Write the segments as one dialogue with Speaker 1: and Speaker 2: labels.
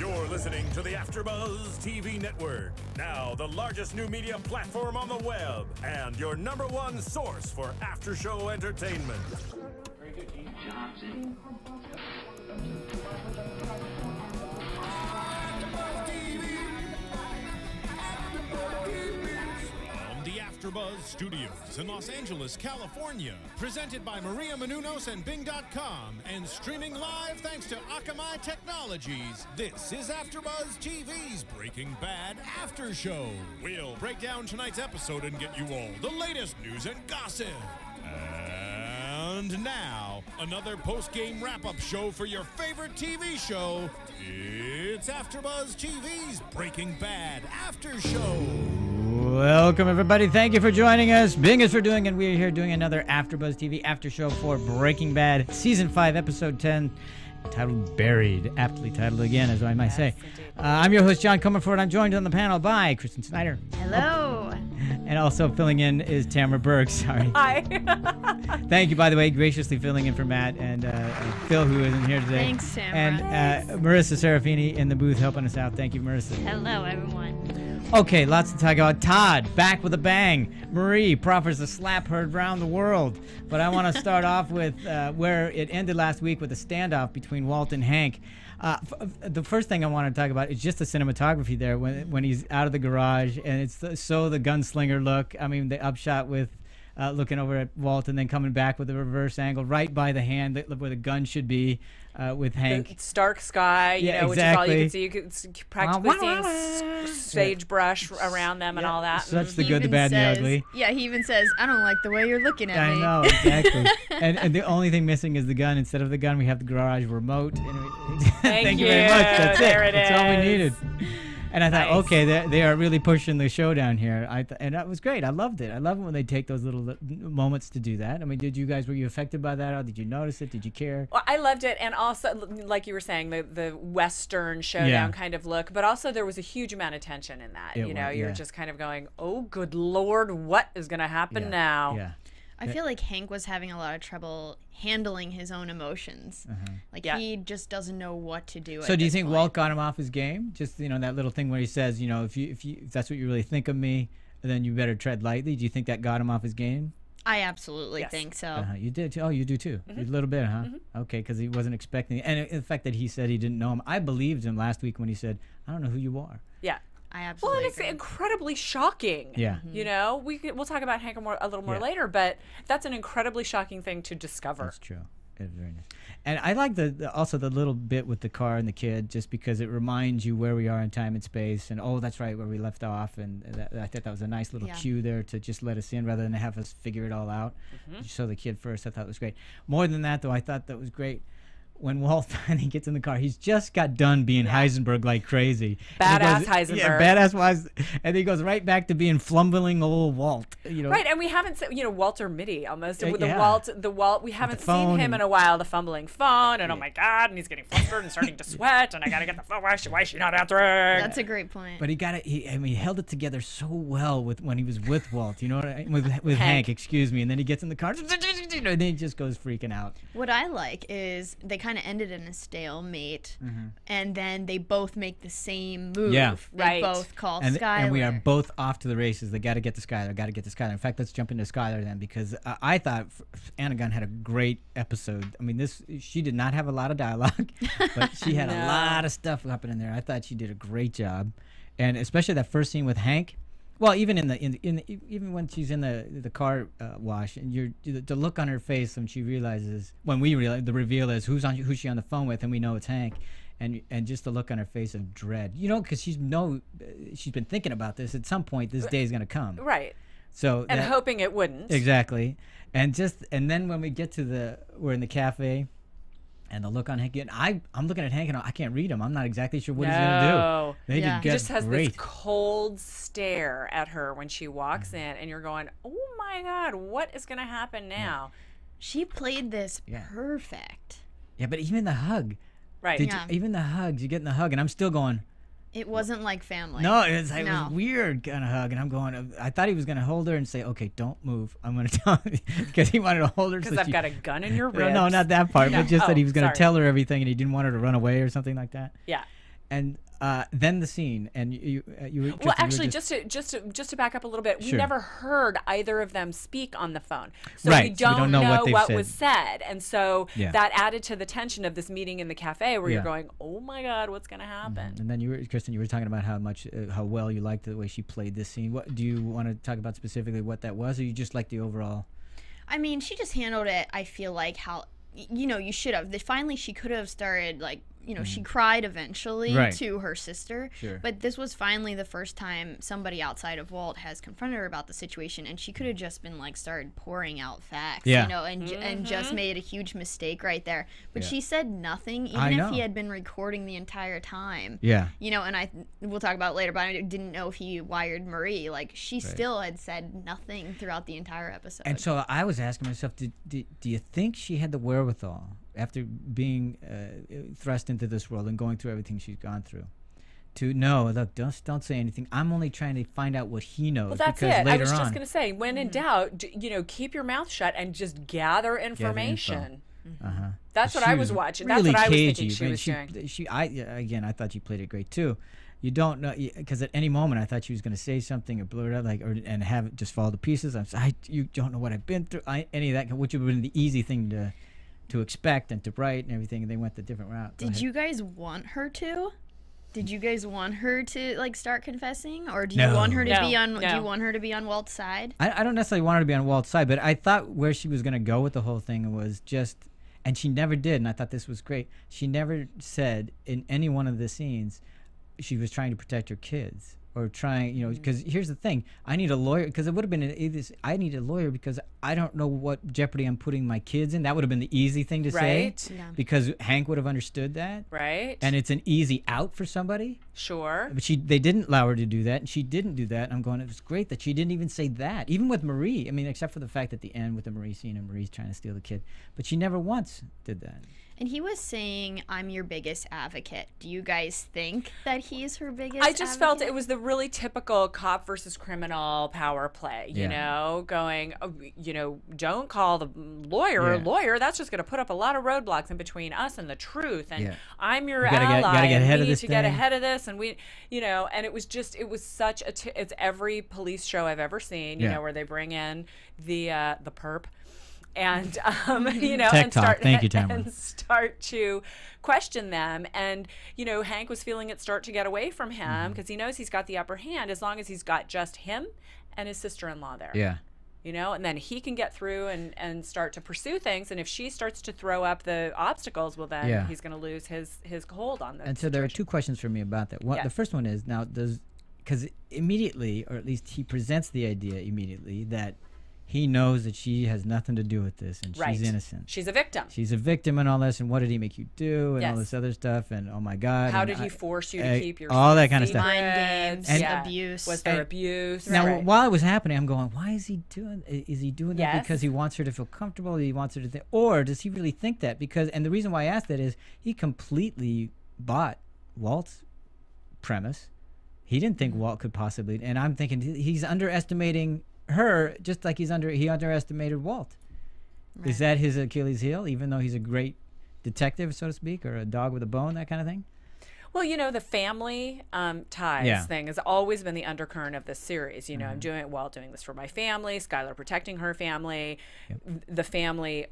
Speaker 1: You're listening to the AFTERBUZZ TV Network, now the largest new media platform on the web, and your #1 source for after-show entertainment.
Speaker 2: Very good, Keith Johnson.
Speaker 1: From the AFTERBUZZ Studios in Los Angeles, California, presented by Maria Menounos and Bing.com, and streaming live thanks to Akamai Technologies. This is AFTERBUZZ TV's Breaking Bad After Show. We'll break down tonight's episode and get you all the latest news and gossip. And now, another post-game wrap-up show for your favorite TV show. It's AFTERBUZZ TV's Breaking Bad After Show.
Speaker 3: Welcome, everybody. Thank you for joining us. Bing is for doing, and we are here doing another AFTERBUZZ TV After Show for Breaking Bad, Season 5, Episode 10, titled Buried. Aptly titled again, as I might say. I'm your host, John Comerford. I'm joined on the panel by Kristen Snyder.
Speaker 4: Hello.
Speaker 3: And also filling in is Tamara Berg. Sorry.
Speaker 4: Hi.
Speaker 3: Thank you, by the way, graciously filling in for Matt and Phil, who isn't here today.
Speaker 4: Thanks, Tamara.
Speaker 3: And Marissa Serafini in the booth helping us out. Thank you, Marissa.
Speaker 4: Hello, everyone.
Speaker 3: Okay, lots to talk about. Todd, back with a bang. Marie proffers a slap heard round the world. But I want to start off with where it ended last week with a standoff between Walt and Hank. The first thing I want to talk about is just the cinematography there when he's out of the garage, and it's the gunslinger look. I mean, the upshot with looking over at Walt and then coming back with a reverse angle right by the hand where the gun should be with Hank.
Speaker 5: The stark sky, you know,
Speaker 3: exactly.
Speaker 5: Which is all you can see. You could practically see sagebrush around them and all that.
Speaker 3: Such the good, the bad, and the ugly.
Speaker 4: Yeah, he even says, I don't like the way you're looking at me.
Speaker 3: I know, exactly. and the only thing missing is the gun. Instead of the gun, we have the garage remote. Thank you very much. That's
Speaker 5: there
Speaker 3: it. That's all we needed. And I thought,
Speaker 5: Nice.
Speaker 3: okay, they are really pushing the show down here. And that was great. I loved it. I love it when they take those little moments to do that. I mean, were you affected by that? Or did you notice it? Did you care?
Speaker 5: Well, I loved it, and also, like you were saying, the Western showdown kind of look, but also there was a huge amount of tension in that. You're just kind of going, oh, good Lord, what is going to happen now?
Speaker 3: Yeah.
Speaker 4: I feel like Hank was having a lot of trouble handling his own emotions. Like, he just doesn't know what to do.
Speaker 3: So do you think Walt got him off his game? Just, that little thing where he says, if that's what you really think of me, then you better tread lightly. Do you think that got him off his game?
Speaker 4: I absolutely think so.
Speaker 3: You did too. Oh, you do too. A little bit, huh? Okay, because he wasn't expecting it. And the fact that he said he didn't know him, I believed him last week when he said, I don't know who you are.
Speaker 5: Yeah.
Speaker 4: I absolutely
Speaker 5: agree. Incredibly shocking.
Speaker 3: Yeah.
Speaker 5: We'll talk about Hank a little more later, but that's an incredibly shocking thing to discover.
Speaker 3: That's true. It's very nice. And I like also the little bit with the car and the kid, just because it reminds you where we are in time and space, and that's right, where we left off, and I thought that was a nice little cue there to just let us in rather than have us figure it all out. Just show the kid first. I thought it was great. More than that, though, I thought that was great. When Walt finally gets in the car, he's just got done being Heisenberg like crazy.
Speaker 5: Badass Heisenberg.
Speaker 3: Yeah, badass wise. And he goes right back to being flumbling old Walt.
Speaker 5: Right, and we haven't seen, Walter Mitty almost. The Walt, we haven't
Speaker 3: phone
Speaker 5: seen him in a while, the fumbling phone, and oh my God, and he's getting flustered and starting to sweat, and I got to get the phone. Why is she not answering?
Speaker 4: That's a great point.
Speaker 3: But he held it together so well when he was with Walt, with Hank, excuse me. And then he gets in the car, and then he just goes freaking out.
Speaker 4: What I like is they kind of ended in a stalemate, and then they both make the same move.
Speaker 3: Yeah.
Speaker 4: They both call Skyler.
Speaker 3: And we are both off to the races. They got to get to Skyler. In fact, let's jump into Skyler then, because I thought Anna Gunn had a great episode. I mean, she did not have a lot of dialogue, but she had a lot of stuff happening there. I thought she did a great job, and especially that first scene with Hank. Well, even even when she's in the car wash, and the look on her face when she realizes, the reveal is who's she on the phone with, and we know it's Hank, and just the look on her face of dread, because she's been thinking about this. At some point, this day is gonna come.
Speaker 5: Right.
Speaker 3: So
Speaker 5: hoping it wouldn't.
Speaker 3: Exactly, and then when we get to we're in the cafe. And the look on Hank, and I'm looking at Hank, and I can't read him. I'm not exactly sure what he's going to do. He
Speaker 5: just has this cold stare at her when she walks in, and you're going, oh my God, what is going to happen now?
Speaker 4: She played this perfect.
Speaker 3: Yeah, but even the hug.
Speaker 5: Right.
Speaker 3: Even the hugs, you get in the hug, and I'm still going,
Speaker 4: It wasn't like family.
Speaker 3: No, it was weird kind of hug, and I'm going. I thought he was gonna hold her and say, "Okay, don't move. I'm gonna tell," because he wanted to hold her.
Speaker 5: Because I've got a gun in your ribs.
Speaker 3: No, not that part, but just that he was gonna
Speaker 5: sorry.
Speaker 3: tell her everything, and he didn't want her to run away or something like that.
Speaker 5: Yeah.
Speaker 3: And then the scene, and you
Speaker 5: well, actually, just to back up a little bit, we never heard either of them speak on the phone, so we don't know what was said, and so that added to the tension of this meeting in the cafe where you're going, oh my God, what's going to happen?
Speaker 3: And then Kristen, you were talking about how well you liked the way she played this scene. What do you want to talk about specifically? What that was, or you just like the overall?
Speaker 4: I mean, she just handled it. I feel like how you should have. Finally, she could have started like. She cried eventually to her sister, but this was finally the first time somebody outside of Walt has confronted her about the situation, and she could have just been like started pouring out facts, and just made a huge mistake right there. But she said nothing, even if he had been recording the entire time. And we'll talk about it later, but I didn't know if he wired Marie. Like she still had said nothing throughout the entire episode.
Speaker 3: And so I was asking myself, do you think she had the wherewithal, after being thrust into this world and going through everything she's gone through, to no, look, don't say anything. I'm only trying to find out what he knows.
Speaker 5: Well, that's
Speaker 3: because
Speaker 5: it.
Speaker 3: Later
Speaker 5: I was just
Speaker 3: on,
Speaker 5: going to say, when in doubt, keep your mouth shut and just gather information. That's what I was watching.
Speaker 3: Really
Speaker 5: that's what
Speaker 3: cagey.
Speaker 5: I was thinking she was doing.
Speaker 3: I thought she played it great too. You don't know, because at any moment I thought she was going to say something or blurt out and have it just fall to pieces. You don't know what I've been through. Any of that, which would have been the easy thing to expect and to write and everything, and they went the different route.
Speaker 4: Did you guys want her to? Did you guys want her to like start confessing, or do you want her to be on? Do you want her to be on Walt's side?
Speaker 3: I don't necessarily want her to be on Walt's side, but I thought where she was going to go with the whole thing was just, and she never did, and I thought this was great. She never said in any one of the scenes she was trying to protect her kids. Or trying, because here's the thing. I need a lawyer, because it would have been I need a lawyer because I don't know what jeopardy I'm putting my kids in. That would have been the easy thing to say. Because Hank would have understood that.
Speaker 5: Right.
Speaker 3: And it's an easy out for somebody.
Speaker 5: Sure.
Speaker 3: But they didn't allow her to do that, and she didn't do that. And I'm going, it was great that she didn't even say that. Even with Marie. I mean, except for the fact at the end with the Marie scene and Marie's trying to steal the kid. But she never once did that.
Speaker 4: And he was saying, I'm your biggest advocate. Do you guys think that he's her biggest
Speaker 5: I just felt
Speaker 4: advocate?
Speaker 5: it was the really typical cop versus criminal power play, going, don't call the lawyer a lawyer. That's just going to put up a lot of roadblocks in between us and the truth. And I'm your ally.
Speaker 3: Gotta get ahead of this
Speaker 5: get ahead of this. And we, and it was such it's every police show I've ever seen, where they bring in the perp. And and start to question them, and Hank was feeling it start to get away from him because he knows he's got the upper hand as long as he's got just him and his sister-in-law there. And then he can get through and start to pursue things, and if she starts to throw up the obstacles, well then he's going to lose his hold on them.
Speaker 3: And so there are two questions for me about that. The first one is, now because immediately, or at least he presents the idea immediately, that he knows that she has nothing to do with this, and she's innocent.
Speaker 5: She's a victim.
Speaker 3: She's a victim and all this, and what did he make you do, and all this other stuff, and oh my God.
Speaker 5: How did he force you to keep your
Speaker 3: all that kind of stuff.
Speaker 4: Mind games, and abuse.
Speaker 5: Was there abuse?
Speaker 3: Now, while it was happening, I'm going, why is he doing? Is he doing that because he wants her to feel comfortable? He wants her to think, or does he really think that? And the reason why I asked that is he completely bought Walt's premise. He didn't think Walt could possibly, and I'm thinking he's underestimating her just like he underestimated Walt. Is that his Achilles heel, even though he's a great detective, so to speak, or a dog with a bone, that kind of thing?
Speaker 5: Well, the family ties thing has always been the undercurrent of this series. I'm doing this for my family, Skyler protecting her family, the family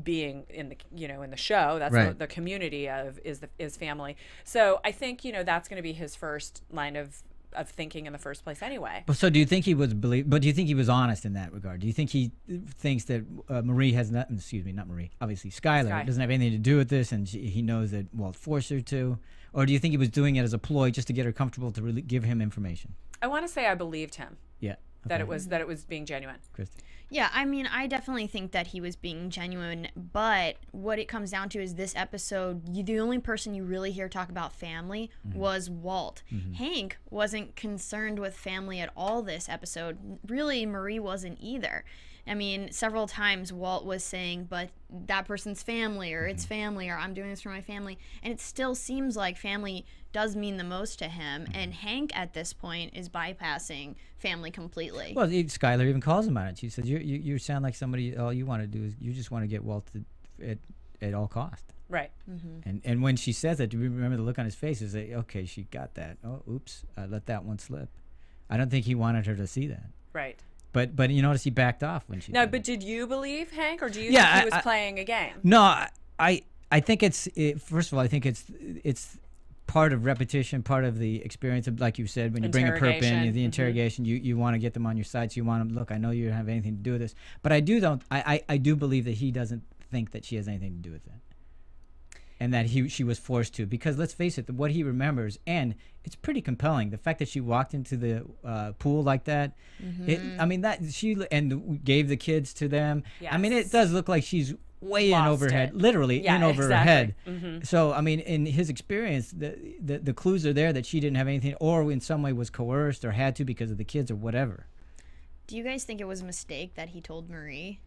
Speaker 5: being in the show. That's the community is family. So I think that's going to be his first line of thinking in the first place anyway.
Speaker 3: So do you think he was but do you think he was honest in that regard? Do you think he thinks that Marie has not Marie, obviously Skyler doesn't have anything to do with this, and he knows that Walt forced her to? Or do you think he was doing it as a ploy just to get her comfortable to really give him information?
Speaker 5: I want to say I believed him.
Speaker 3: Yeah.
Speaker 5: That it was being genuine.
Speaker 3: Kristen.
Speaker 4: Yeah, I mean, I definitely think that he was being genuine, but what it comes down to is this episode, the only person you really hear talk about family was Walt. Hank wasn't concerned with family at all this episode. Really, Marie wasn't either. I mean, several times Walt was saying, but that person's family, or it's family, or I'm doing this for my family. And it still seems like family does mean the most to him. And Hank, at this point, is bypassing family completely.
Speaker 3: Well, Skyler even calls him on it. She says, you sound like somebody, all you want to do is, you just want to get Walt at all cost.
Speaker 5: Right.
Speaker 3: And when she says that, do you remember the look on his face? Is like, okay, she got that. Oh, oops, I let that one slip. I don't think he wanted her to see that.
Speaker 5: Right.
Speaker 3: But you notice he backed off when she.
Speaker 5: No, but did you believe Hank, or do you think he was playing a game?
Speaker 3: No, I think first of all, I think it's part of repetition, part of the experience of, like you said, when you bring a perp in, the interrogation, you want to get them on your side, so you want them, look, I know you don't have anything to do with this, but I do believe that he doesn't think that she has anything to do with it, and that she was forced to, because let's face it, what he remembers, and it's pretty compelling, the fact that she walked into the pool like that. I mean, that she gave the kids to them. Yes. I mean, it does look like she's way in over her head, literally in over her head. So I mean, in his experience, the clues are there that she didn't have anything, or in some way was coerced or had to because of the kids or whatever.
Speaker 4: Do you guys think it was a mistake that he told Marie?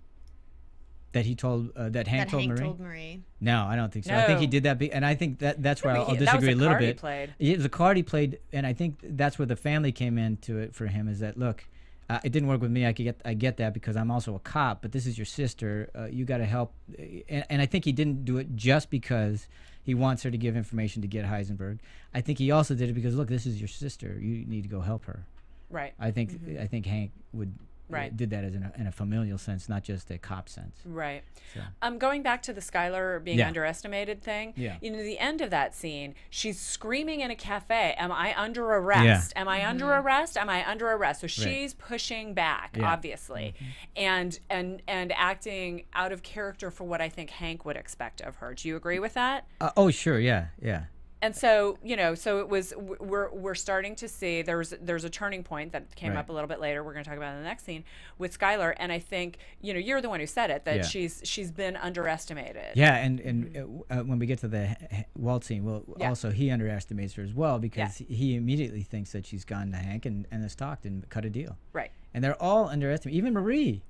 Speaker 3: That he told Hank told Marie? No, I don't think so.
Speaker 5: No.
Speaker 3: I think he did that, and I think that's where I'll disagree a little bit. It was a card he played, and I think that's where the family came into it for him. Is that, look, it didn't work with me. I get that because I'm also a cop, but this is your sister. You got to help. And I think he didn't do it just because he wants her to give information to get Heisenberg. I think he also did it because, look, this is your sister. You need to go help her.
Speaker 5: Right.
Speaker 3: I think Hank did that as in a familial sense, not just a cop sense.
Speaker 5: Right.
Speaker 3: So.
Speaker 5: Going back to the Skyler being underestimated thing,
Speaker 3: you
Speaker 5: know, the end of that scene, she's screaming in a cafe, am I under arrest? Am I under arrest? Am I under arrest? So she's pushing back, obviously, and acting out of character for what I think Hank would expect of her. Do you agree with that?
Speaker 3: Oh, sure, yeah.
Speaker 5: And so, you know, so it was, we're starting to see there's a turning point that came up a little bit later. We're going to talk about in the next scene with Skyler. And I think, you know, you're the one who said it, that she's been underestimated.
Speaker 3: Yeah. And when we get to the Walt scene, also he underestimates her as well, because he immediately thinks that she's gone to Hank and has talked and cut a deal.
Speaker 5: Right.
Speaker 3: And they're all underestimating. Even Marie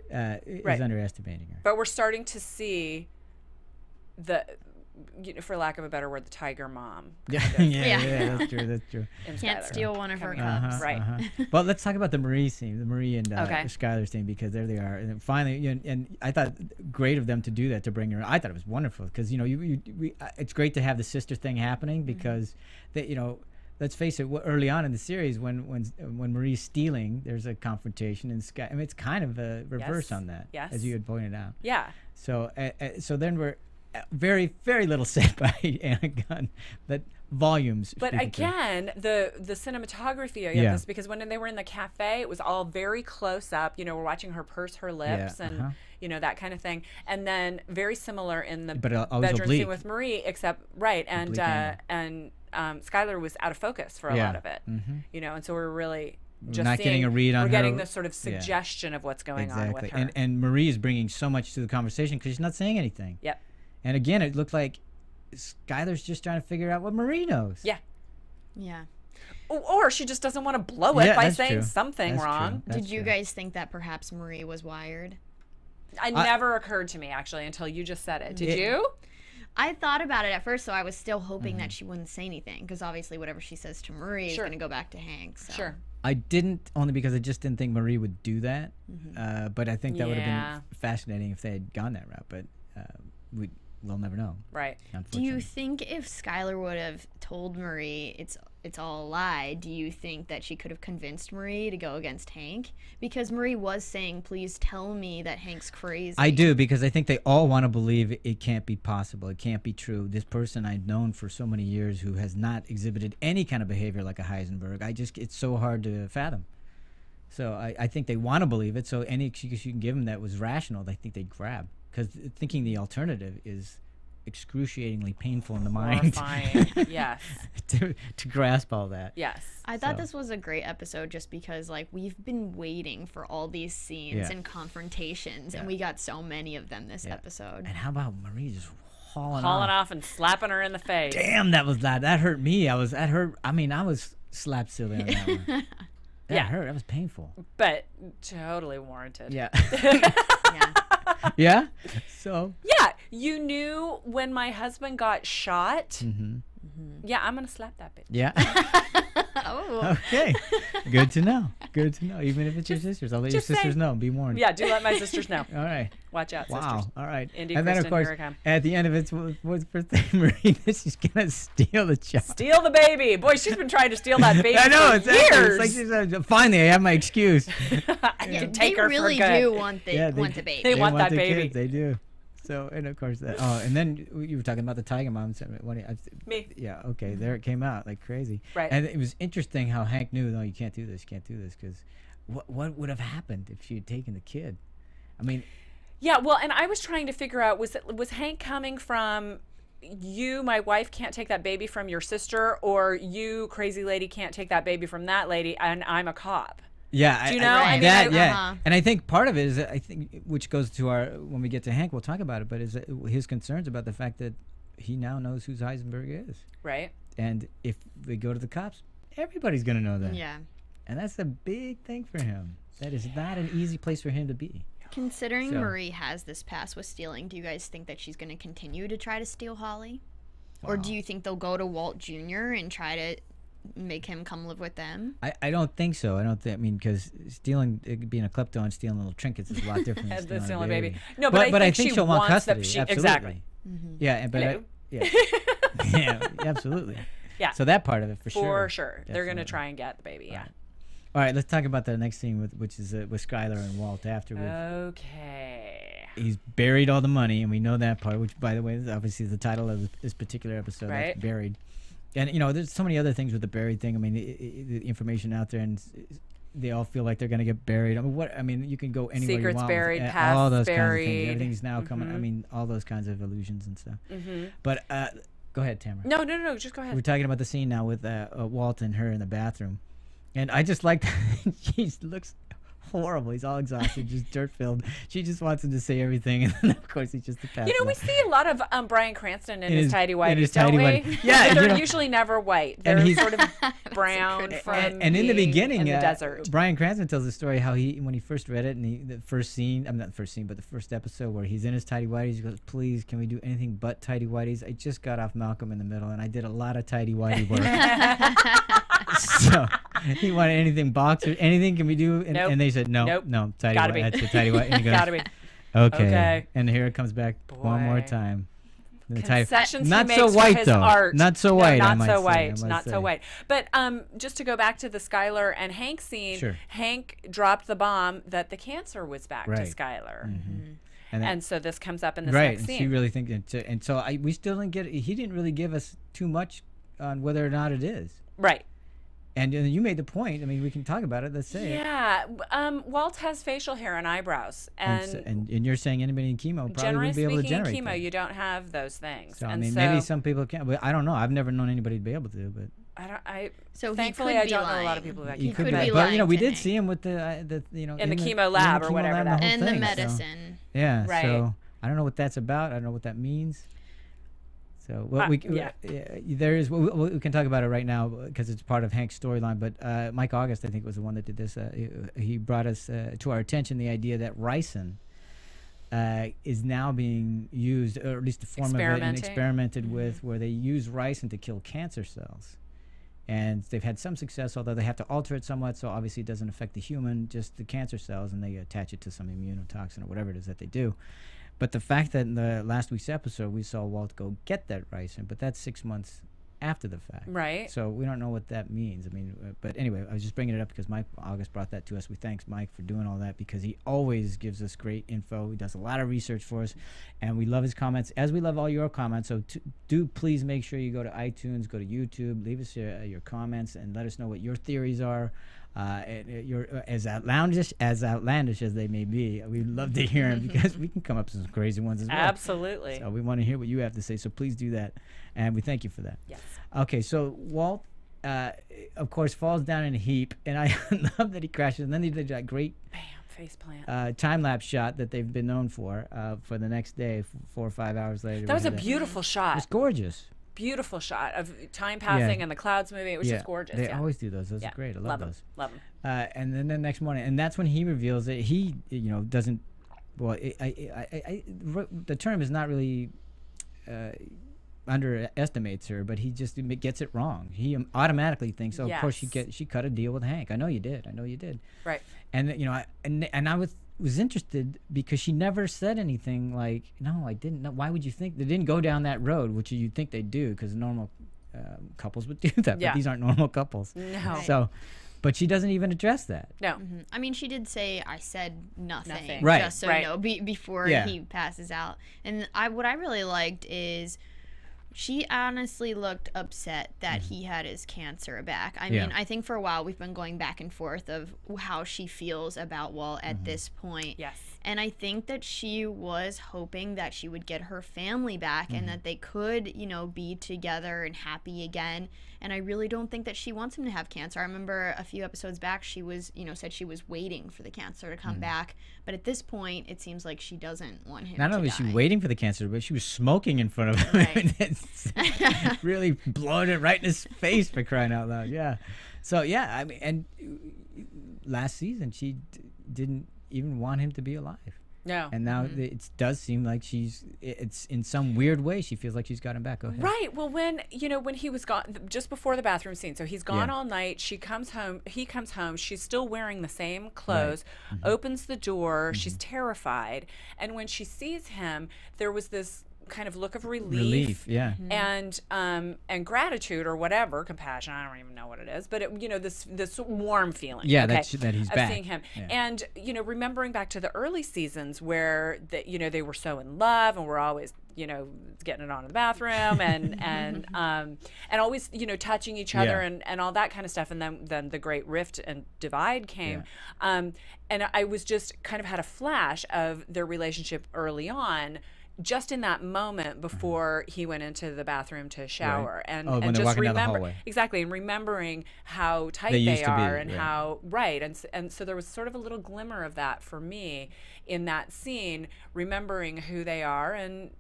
Speaker 3: is underestimating her.
Speaker 5: But we're starting to see for lack of a better word, the tiger mom.
Speaker 3: Yeah, that's true.
Speaker 4: Can't steal one of her cups.
Speaker 5: Right.
Speaker 3: Well, let's talk about the Marie scene, the Marie and Skyler scene, because there they are. And then finally, and I thought great of them to do that, to bring her. I thought it was wonderful because, you know, it's great to have the sister thing happening because, you know, let's face it, early on in the series, when Marie's stealing, there's a confrontation, and I mean, it's kind of a reverse on that, as you had pointed out.
Speaker 5: Yeah.
Speaker 3: So then we're very, very little said by Anna Gunn, but volumes.
Speaker 5: But again, the cinematography of this, because when they were in the cafe, it was all very close up. You know, we're watching her purse her lips and you know, that kind of thing. And then very similar in the bedroom scene with Marie, except and Skyler was out of focus for a lot of it. You know, and so we're really just
Speaker 3: not getting a read on her.
Speaker 5: We're getting this sort of suggestion of what's going on with her.
Speaker 3: And Marie is bringing so much to the conversation because she's not saying anything.
Speaker 5: Yep.
Speaker 3: And again, it looked like Skyler's just trying to figure out what Marie knows.
Speaker 5: Yeah.
Speaker 4: Yeah.
Speaker 5: Or she just doesn't want to blow it by saying something wrong.
Speaker 4: Did you guys think that perhaps Marie was wired?
Speaker 5: It never occurred to me, actually, until you just said it. Did you?
Speaker 4: I thought about it at first, so I was still hoping that she wouldn't say anything, because obviously whatever she says to Marie is going to go back to Hank. So.
Speaker 5: Sure.
Speaker 3: I didn't, only because I just didn't think Marie would do that. But I think that would have been fascinating if they had gone that route. But we'll never know.
Speaker 5: Right.
Speaker 4: Do you think if Skyler would have told Marie it's all a lie, do you think that she could have convinced Marie to go against Hank? Because Marie was saying, please tell me that Hank's crazy.
Speaker 3: I do, because I think they all want to believe it can't be possible. It can't be true. This person I've known for so many years who has not exhibited any kind of behavior like a Heisenberg, it's so hard to fathom. So I think they want to believe it, so any excuse you can give them that was rational, I think they'd grab. Because thinking the alternative is excruciatingly painful in the mind.
Speaker 5: Yes.
Speaker 3: to grasp all that.
Speaker 5: Yes.
Speaker 4: I thought this was a great episode just because, like, we've been waiting for all these scenes and confrontations, and we got so many of them this episode.
Speaker 3: And how about Marie just hauling
Speaker 5: off and slapping her in the face?
Speaker 3: Damn, that hurt me. I was slapped silly on that one. That hurt. That was painful.
Speaker 5: But totally warranted.
Speaker 3: Yeah.
Speaker 4: Yeah.
Speaker 3: Yeah? So?
Speaker 5: Yeah. You knew when my husband got shot, Yeah, I'm gonna slap that bitch.
Speaker 3: Yeah.
Speaker 4: Oh.
Speaker 3: Okay. Good to know. Good to know. Even if it's your sisters, I'll let your sisters know. Be warned.
Speaker 5: Yeah, do let my sisters know.
Speaker 3: All right.
Speaker 5: Watch out,
Speaker 3: Wow.
Speaker 5: sisters.
Speaker 3: All right.
Speaker 5: Indy,
Speaker 3: and then
Speaker 5: Kristen,
Speaker 3: of course,
Speaker 5: here I come.
Speaker 3: at the end of it, what's the first thing, Marie? She's gonna steal the child.
Speaker 5: Steal the baby. Boy, she's been trying to steal that baby
Speaker 3: I know.
Speaker 5: for
Speaker 3: It's
Speaker 5: years.
Speaker 3: like she's, finally, I have my excuse.
Speaker 5: I can take
Speaker 4: They
Speaker 5: her
Speaker 4: really
Speaker 5: for good.
Speaker 4: do want the baby.
Speaker 5: They want that
Speaker 3: the
Speaker 5: baby.
Speaker 3: Kids, they do. So, and of course, and then you were talking about the Tiger Mom.
Speaker 5: Me.
Speaker 3: Yeah, okay, there it came out like crazy.
Speaker 5: Right.
Speaker 3: And it was interesting how Hank knew, no, you can't do this, because what would have happened if she had taken the kid? I mean.
Speaker 5: Yeah, well, and I was trying to figure out, was Hank coming from you, my wife, can't take that baby from your sister, or you, crazy lady, can't take that baby from that lady, and I'm a cop?
Speaker 3: Yeah,
Speaker 5: do you know?
Speaker 3: Yeah, and I think part of it is, which goes to when we get to Hank, we'll talk about it, but is his concerns about the fact that he now knows who Heisenberg is.
Speaker 5: Right.
Speaker 3: And if we go to the cops, everybody's gonna know that.
Speaker 4: Yeah.
Speaker 3: And that's a big thing for him. That is not an easy place for him to be.
Speaker 4: Considering Marie has this past with stealing, do you guys think that she's going to continue to try to steal Holly? Wow. Or do you think they'll go to Walt Jr. and try to make him come live with them?
Speaker 3: I don't think so. I mean, because stealing, being a klepto and stealing little trinkets is a lot different than stealing a baby.
Speaker 5: No, but
Speaker 3: I
Speaker 5: think
Speaker 3: think
Speaker 5: she
Speaker 3: she'll want
Speaker 5: wants
Speaker 3: custody.
Speaker 5: That
Speaker 3: absolutely.
Speaker 5: Exactly.
Speaker 3: Mm-hmm. Yeah, but yeah, absolutely.
Speaker 5: Yeah.
Speaker 3: So that part of it for sure.
Speaker 5: For sure. They're going to try and get the baby, yeah.
Speaker 3: All right, let's talk about the next scene, which is with Skyler and Walt after.
Speaker 5: Okay.
Speaker 3: He's buried all the money, and we know that part, which, by the way, is obviously the title of this particular episode,
Speaker 5: right.
Speaker 3: That's buried. And, there's so many other things with the buried thing. I mean, the information out there, and they all feel like they're going to get buried. I mean, you can go anywhere
Speaker 5: Secrets
Speaker 3: you want.
Speaker 5: Buried,
Speaker 3: with,
Speaker 5: past
Speaker 3: all those
Speaker 5: buried.
Speaker 3: kinds of things. Everything's now coming. I mean, all those kinds of illusions and stuff. But go ahead, Tamara.
Speaker 5: No, just go ahead.
Speaker 3: We're talking about the scene now with Walt and her in the bathroom. And I just like that she looks horrible. He's all exhausted, just dirt filled. She just wants him to say everything, and then of course he's just a pass.
Speaker 5: We see a lot of Bryan Cranston in his tidy whities,
Speaker 3: don't
Speaker 5: we?
Speaker 3: Yeah,
Speaker 5: they're usually never white. They're sort of brown
Speaker 3: and in the beginning,
Speaker 5: in the desert.
Speaker 3: Bryan Cranston tells the story how when he first read it, and the first scene, not the first scene, but the first episode where he's in his tidy whities, he goes, "Please, can we do anything but tidy whities? I just got off Malcolm in the Middle, and I did a lot of tidy whitey work." So he wanted anything boxer, anything can we do? And they said no, tidy
Speaker 5: Gotta
Speaker 3: white.
Speaker 5: be.
Speaker 3: That's the tidy white. And he goes,
Speaker 5: Gotta be.
Speaker 3: Okay. And here it comes back one more time.
Speaker 5: Concessions
Speaker 3: not
Speaker 5: he
Speaker 3: so
Speaker 5: makes
Speaker 3: white
Speaker 5: for his
Speaker 3: though.
Speaker 5: art.
Speaker 3: Not so white.
Speaker 5: Not so white. Not so white. But just to go back to the Skyler and Hank scene,
Speaker 3: sure.
Speaker 5: Hank dropped the bomb that the cancer was back to
Speaker 3: right.
Speaker 5: Skyler.
Speaker 3: Mm-hmm.
Speaker 5: And so this comes up in this
Speaker 3: right.
Speaker 5: next scene.
Speaker 3: She really thinks, and so we still didn't get. He didn't really give us too much on whether or not it is.
Speaker 5: Right.
Speaker 3: And you made the point. I mean, we can talk about it. Let's say
Speaker 5: yeah. Walt has facial hair and eyebrows,
Speaker 3: and you're saying anybody in chemo probably wouldn't be able to generate
Speaker 5: chemo,
Speaker 3: that.
Speaker 5: You don't have those things.
Speaker 3: So I mean, maybe some people can, but I don't know. I've never known anybody to be able to. But
Speaker 4: so
Speaker 5: thankfully, I don't know a lot of people that
Speaker 3: he could be. But we did see him with the
Speaker 5: in the chemo lab or whatever that.
Speaker 4: And the medicine.
Speaker 3: So, yeah.
Speaker 5: Right.
Speaker 3: So I don't know what that's about. I don't know what that means. So there is. We can talk about it right now because it's part of Hank's storyline. But Mike August, I think, was the one that did this. He brought us to our attention the idea that ricin is now being used, or at least the form of it, and experimented with, where they use ricin to kill cancer cells. And they've had some success, although they have to alter it somewhat, so obviously it doesn't affect the human, just the cancer cells, and they attach it to some immunotoxin or whatever it is that they do. But the fact that in the last week's episode we saw Walt go get that ricin, but that's 6 months after the fact.
Speaker 5: Right.
Speaker 3: So we don't know what that means. I mean, but anyway, I was just bringing it up because Mike August brought that to us. We thanks Mike for doing all that because he always gives us great info. He does a lot of research for us, and we love his comments, as we love all your comments. So do please make sure you go to iTunes, go to YouTube, leave us your comments, and let us know what your theories are. As outlandish as they may be, we'd love to hear them because we can come up with some crazy ones as well.
Speaker 5: Absolutely.
Speaker 3: So we want to hear what you have to say. So please do that, and we thank you for that.
Speaker 5: Yes.
Speaker 3: Okay. So Walt, of course, falls down in a heap, and I love that he crashes. And then they did that great
Speaker 5: face plant
Speaker 3: time lapse shot that they've been known for the next day, 4 or 5 hours later.
Speaker 5: That was a beautiful shot.
Speaker 3: It's gorgeous.
Speaker 5: Beautiful shot of time passing and the clouds moving. It was just gorgeous.
Speaker 3: They always do those. Those are great. I love those.
Speaker 5: Love them.
Speaker 3: And then the next morning, and that's when he reveals that he, doesn't. Well, the term is not really. underestimates her, but he just gets it wrong. He automatically thinks, oh, of course she cut a deal with Hank. I know you did.
Speaker 5: Right.
Speaker 3: And you know, and I was interested because she never said anything like, no, I didn't know. Why would you think they didn't go down that road, which you'd think they do, because normal couples would do that, but these aren't normal couples.
Speaker 5: No.
Speaker 3: So, but she doesn't even address that.
Speaker 5: No.
Speaker 4: I mean, she did say, I said nothing.
Speaker 3: Right.
Speaker 4: Just so you know, before he passes out. And what I really liked is she honestly looked upset that he had his cancer back. I mean, I think for a while we've been going back and forth of how she feels about Walt at this point.
Speaker 5: Yes.
Speaker 4: And I think that she was hoping that she would get her family back and that they could, you know, be together and happy again. And I really don't think that she wants him to have cancer. I remember a few episodes back she was, you know, said she was waiting for the cancer to come back. But at this point, it seems like she doesn't want him to die.
Speaker 3: Not only was she waiting for the cancer, but she was smoking in front of him. Right. Really blowing it right in his face, for crying out loud. Yeah. So, yeah, I mean, and last season she didn't even want him to be alive.
Speaker 5: No.
Speaker 3: And now it does seem like it's in some weird way she feels like she's got him back. Go ahead.
Speaker 5: Right. Well, when he was gone, just before the bathroom scene, so he's gone all night. She comes home. He comes home. She's still wearing the same clothes. Right. Opens the door. She's terrified. And when she sees him, there was this kind of look of relief, and gratitude or whatever, compassion. I don't even know what it is, but this warm feeling.
Speaker 3: Yeah, that he's back.
Speaker 5: Seeing him, and remembering back to the early seasons where they were so in love and were always getting it on in the bathroom and always touching each other and all that kind of stuff, and then the great rift and divide came, and I was just kind of had a flash of their relationship early on. Just in that moment before he went into the bathroom to shower, and just remember exactly, and remembering how tight they are and how and so there was sort of a little glimmer of that for me in that scene, remembering who they are, and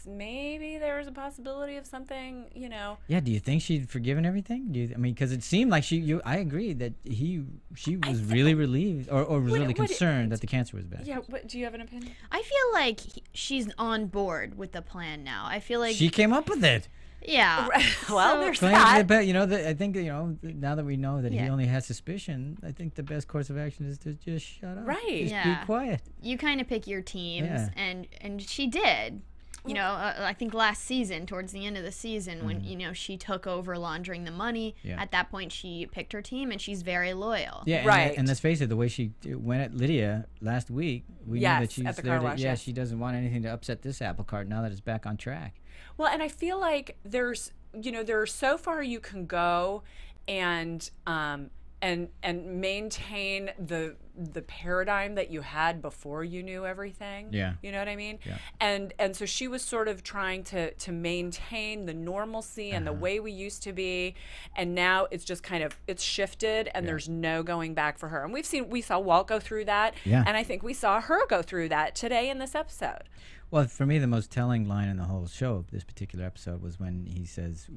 Speaker 5: maybe there's a possibility of something,
Speaker 3: Yeah, do you think she'd forgiven everything? Because it seemed like I agree that she was really relieved or was really concerned that the cancer was back.
Speaker 5: Yeah, do you have an opinion?
Speaker 4: I feel like she's on board with the plan now. I feel like
Speaker 3: she came up with it.
Speaker 4: Yeah.
Speaker 5: Well, there's that.
Speaker 3: I think now that we know that he only has suspicion, I think the best course of action is to just shut up.
Speaker 5: Right.
Speaker 3: Just be quiet.
Speaker 4: You kind of pick your teams, and she did. I think last season, towards the end of the season, when she took over laundering the money, at that point she picked her team, and she's very loyal.
Speaker 3: Yeah, and let's face it, the way she went at Lydia last week, we knew that she's
Speaker 5: at the car wash.
Speaker 3: She doesn't want anything to upset this apple cart now that it's back on track.
Speaker 5: Well, and I feel like there's so far you can go, and maintain the paradigm that you had before you knew everything.
Speaker 3: Yeah.
Speaker 5: You know what I mean?
Speaker 3: Yeah.
Speaker 5: And so she was sort of trying to maintain the normalcy and the way we used to be, and now it's just kind of it's shifted, and there's no going back for her. And we saw Walt go through that, and I think we saw her go through that today in this episode.
Speaker 3: Well, for me, the most telling line in the whole show, this particular episode, was when he says,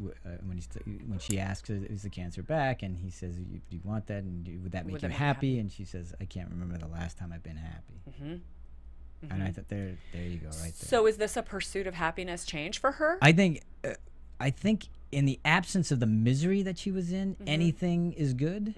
Speaker 3: when she asks, "Is the cancer back?" and he says, "Do you want that? And would that make you happy?" And she says, "I can't remember the last time I've been happy." And I thought, there you go, right there.
Speaker 5: So, is this a pursuit of happiness change for her?
Speaker 3: I think in the absence of the misery that she was in, anything is good.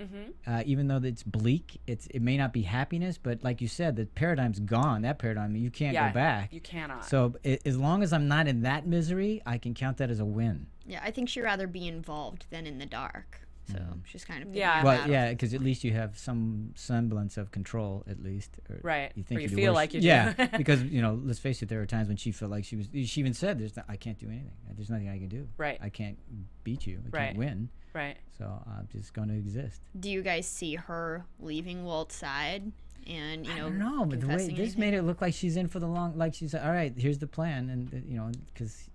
Speaker 3: Even though it's bleak, it may not be happiness, but like you said, the paradigm's gone. That paradigm, you can't go back.
Speaker 5: You cannot.
Speaker 3: So as long as I'm not in that misery, I can count that as a win.
Speaker 4: Yeah, I think she'd rather be involved than in the dark. So she's kind of
Speaker 3: because at least you have some semblance of control, at least.
Speaker 5: Right.
Speaker 3: You think
Speaker 5: or you feel like you do.
Speaker 3: Yeah, because let's face it, there were times when she felt like she even said, "I can't do anything. There's nothing I can do.
Speaker 5: Right.
Speaker 3: I can't beat you. I can't win.
Speaker 5: Right.
Speaker 3: So I'm just going to exist."
Speaker 4: Do you guys see her leaving Walt's side? And
Speaker 3: I don't know, but the way this made it look like she's in for the long. Like she said, "All right, here's the plan," and because.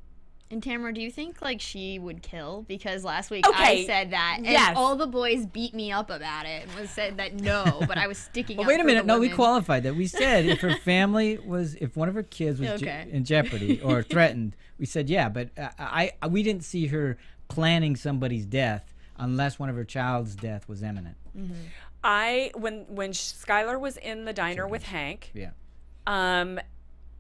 Speaker 4: And Tamara, do you think she would kill? Because last week I said that, and all the boys beat me up about it and said that no, but I was sticking.
Speaker 3: Well, wait a minute, no, we qualified that. We said if her family if one of her kids was in jeopardy or threatened, we said but we didn't see her planning somebody's death unless one of her child's death was imminent.
Speaker 5: When Skyler was in the diner with Hank,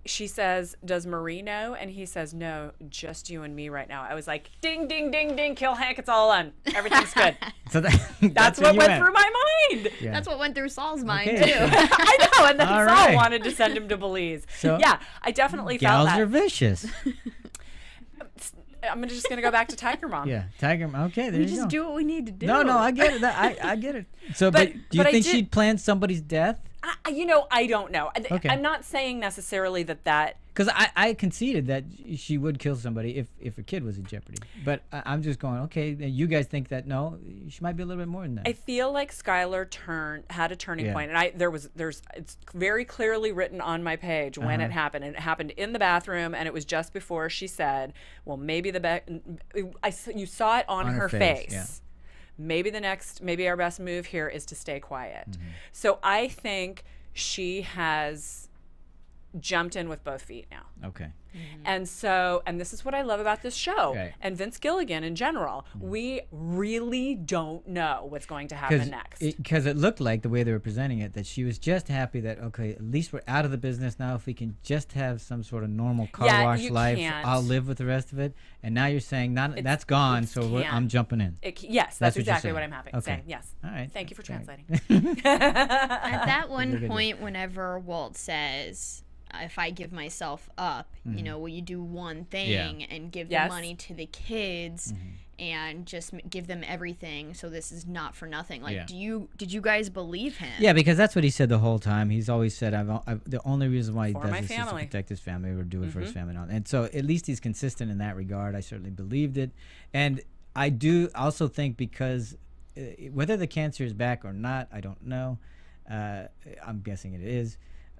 Speaker 5: she says, "Does Marie know?" And he says, "No, just you and me right now." I was like, "Ding, ding, ding, ding! Kill Hank! It's all on. Everything's good."
Speaker 3: So
Speaker 5: that's what went through my mind.
Speaker 4: Yeah. That's what went through Saul's mind too.
Speaker 5: I know, and then Saul wanted to send him to Belize. So yeah, I definitely felt that.
Speaker 3: Gals are vicious.
Speaker 5: I'm just gonna go back to Tiger Mom.
Speaker 3: Yeah, Tiger Mom. Okay, there you go.
Speaker 4: We just do what we need to do.
Speaker 3: No, I get it. I get it. So, but do you think she'd planned somebody's death?
Speaker 5: I don't know. Okay. I'm not saying necessarily that.
Speaker 3: Because I conceded that she would kill somebody if a kid was in jeopardy. But I'm just going, okay, you guys think that, no, she might be a little bit more than that.
Speaker 5: I feel like Skyler had a turning point. And it's very clearly written on my page when it happened. And it happened in the bathroom, and it was just before she said, well, maybe you saw it on her face. Yeah. Maybe our best move here is to stay quiet. Mm-hmm. So I think she has jumped in with both feet now.
Speaker 3: Okay.
Speaker 5: Mm-hmm. And this is what I love about this show and Vince Gilligan in general. Mm-hmm. We really don't know what's going to happen next.
Speaker 3: Because it looked like, the way they were presenting it, that she was just happy that, okay, at least we're out of the business now. If we can just have some sort of normal car wash life, I'll live with the rest of it. And now you're saying that's gone, so I'm jumping in.
Speaker 5: Yes, that's exactly what I'm saying. Yes.
Speaker 3: All right.
Speaker 5: Thank you for translating.
Speaker 4: At that one point, whenever Walt says, if I give myself up, will you do one thing and give the money to the kids and just give them everything, so this is not for nothing? Like, did you guys believe him?
Speaker 3: Yeah, because that's what he said the whole time. He's always said, the only reason why he does this is to protect his family or do it for his family. And so at least he's consistent in that regard. I certainly believed it. And I do also think, because whether the cancer is back or not, I don't know. I'm guessing it is,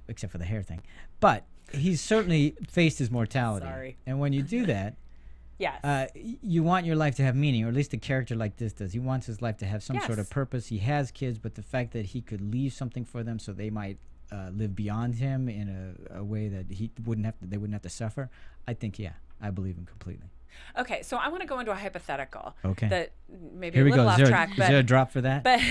Speaker 3: except for the hair thing. But he's certainly faced his mortality.
Speaker 5: Sorry.
Speaker 3: And when you do that, you want your life to have meaning, or at least a character like this does. He wants his life to have some sort of purpose. He has kids, but the fact that he could leave something for them so they might live beyond him in a way that they wouldn't have to suffer, I think, I believe him completely.
Speaker 5: Okay, so I want to go into a hypothetical.
Speaker 3: Okay.
Speaker 5: That maybe
Speaker 3: Here
Speaker 5: a little off track.
Speaker 3: Is there a drop for that?
Speaker 5: But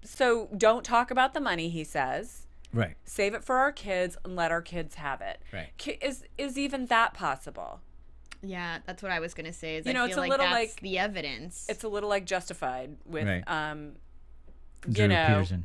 Speaker 5: so don't talk about the money, he says.
Speaker 3: Right.
Speaker 5: Save it for our kids and let our kids have it.
Speaker 3: Right.
Speaker 5: Is even that possible?
Speaker 4: Yeah, that's what I was going to say.
Speaker 5: I feel
Speaker 4: it's a little like the evidence.
Speaker 5: It's a little like Justified with,
Speaker 3: Peterson.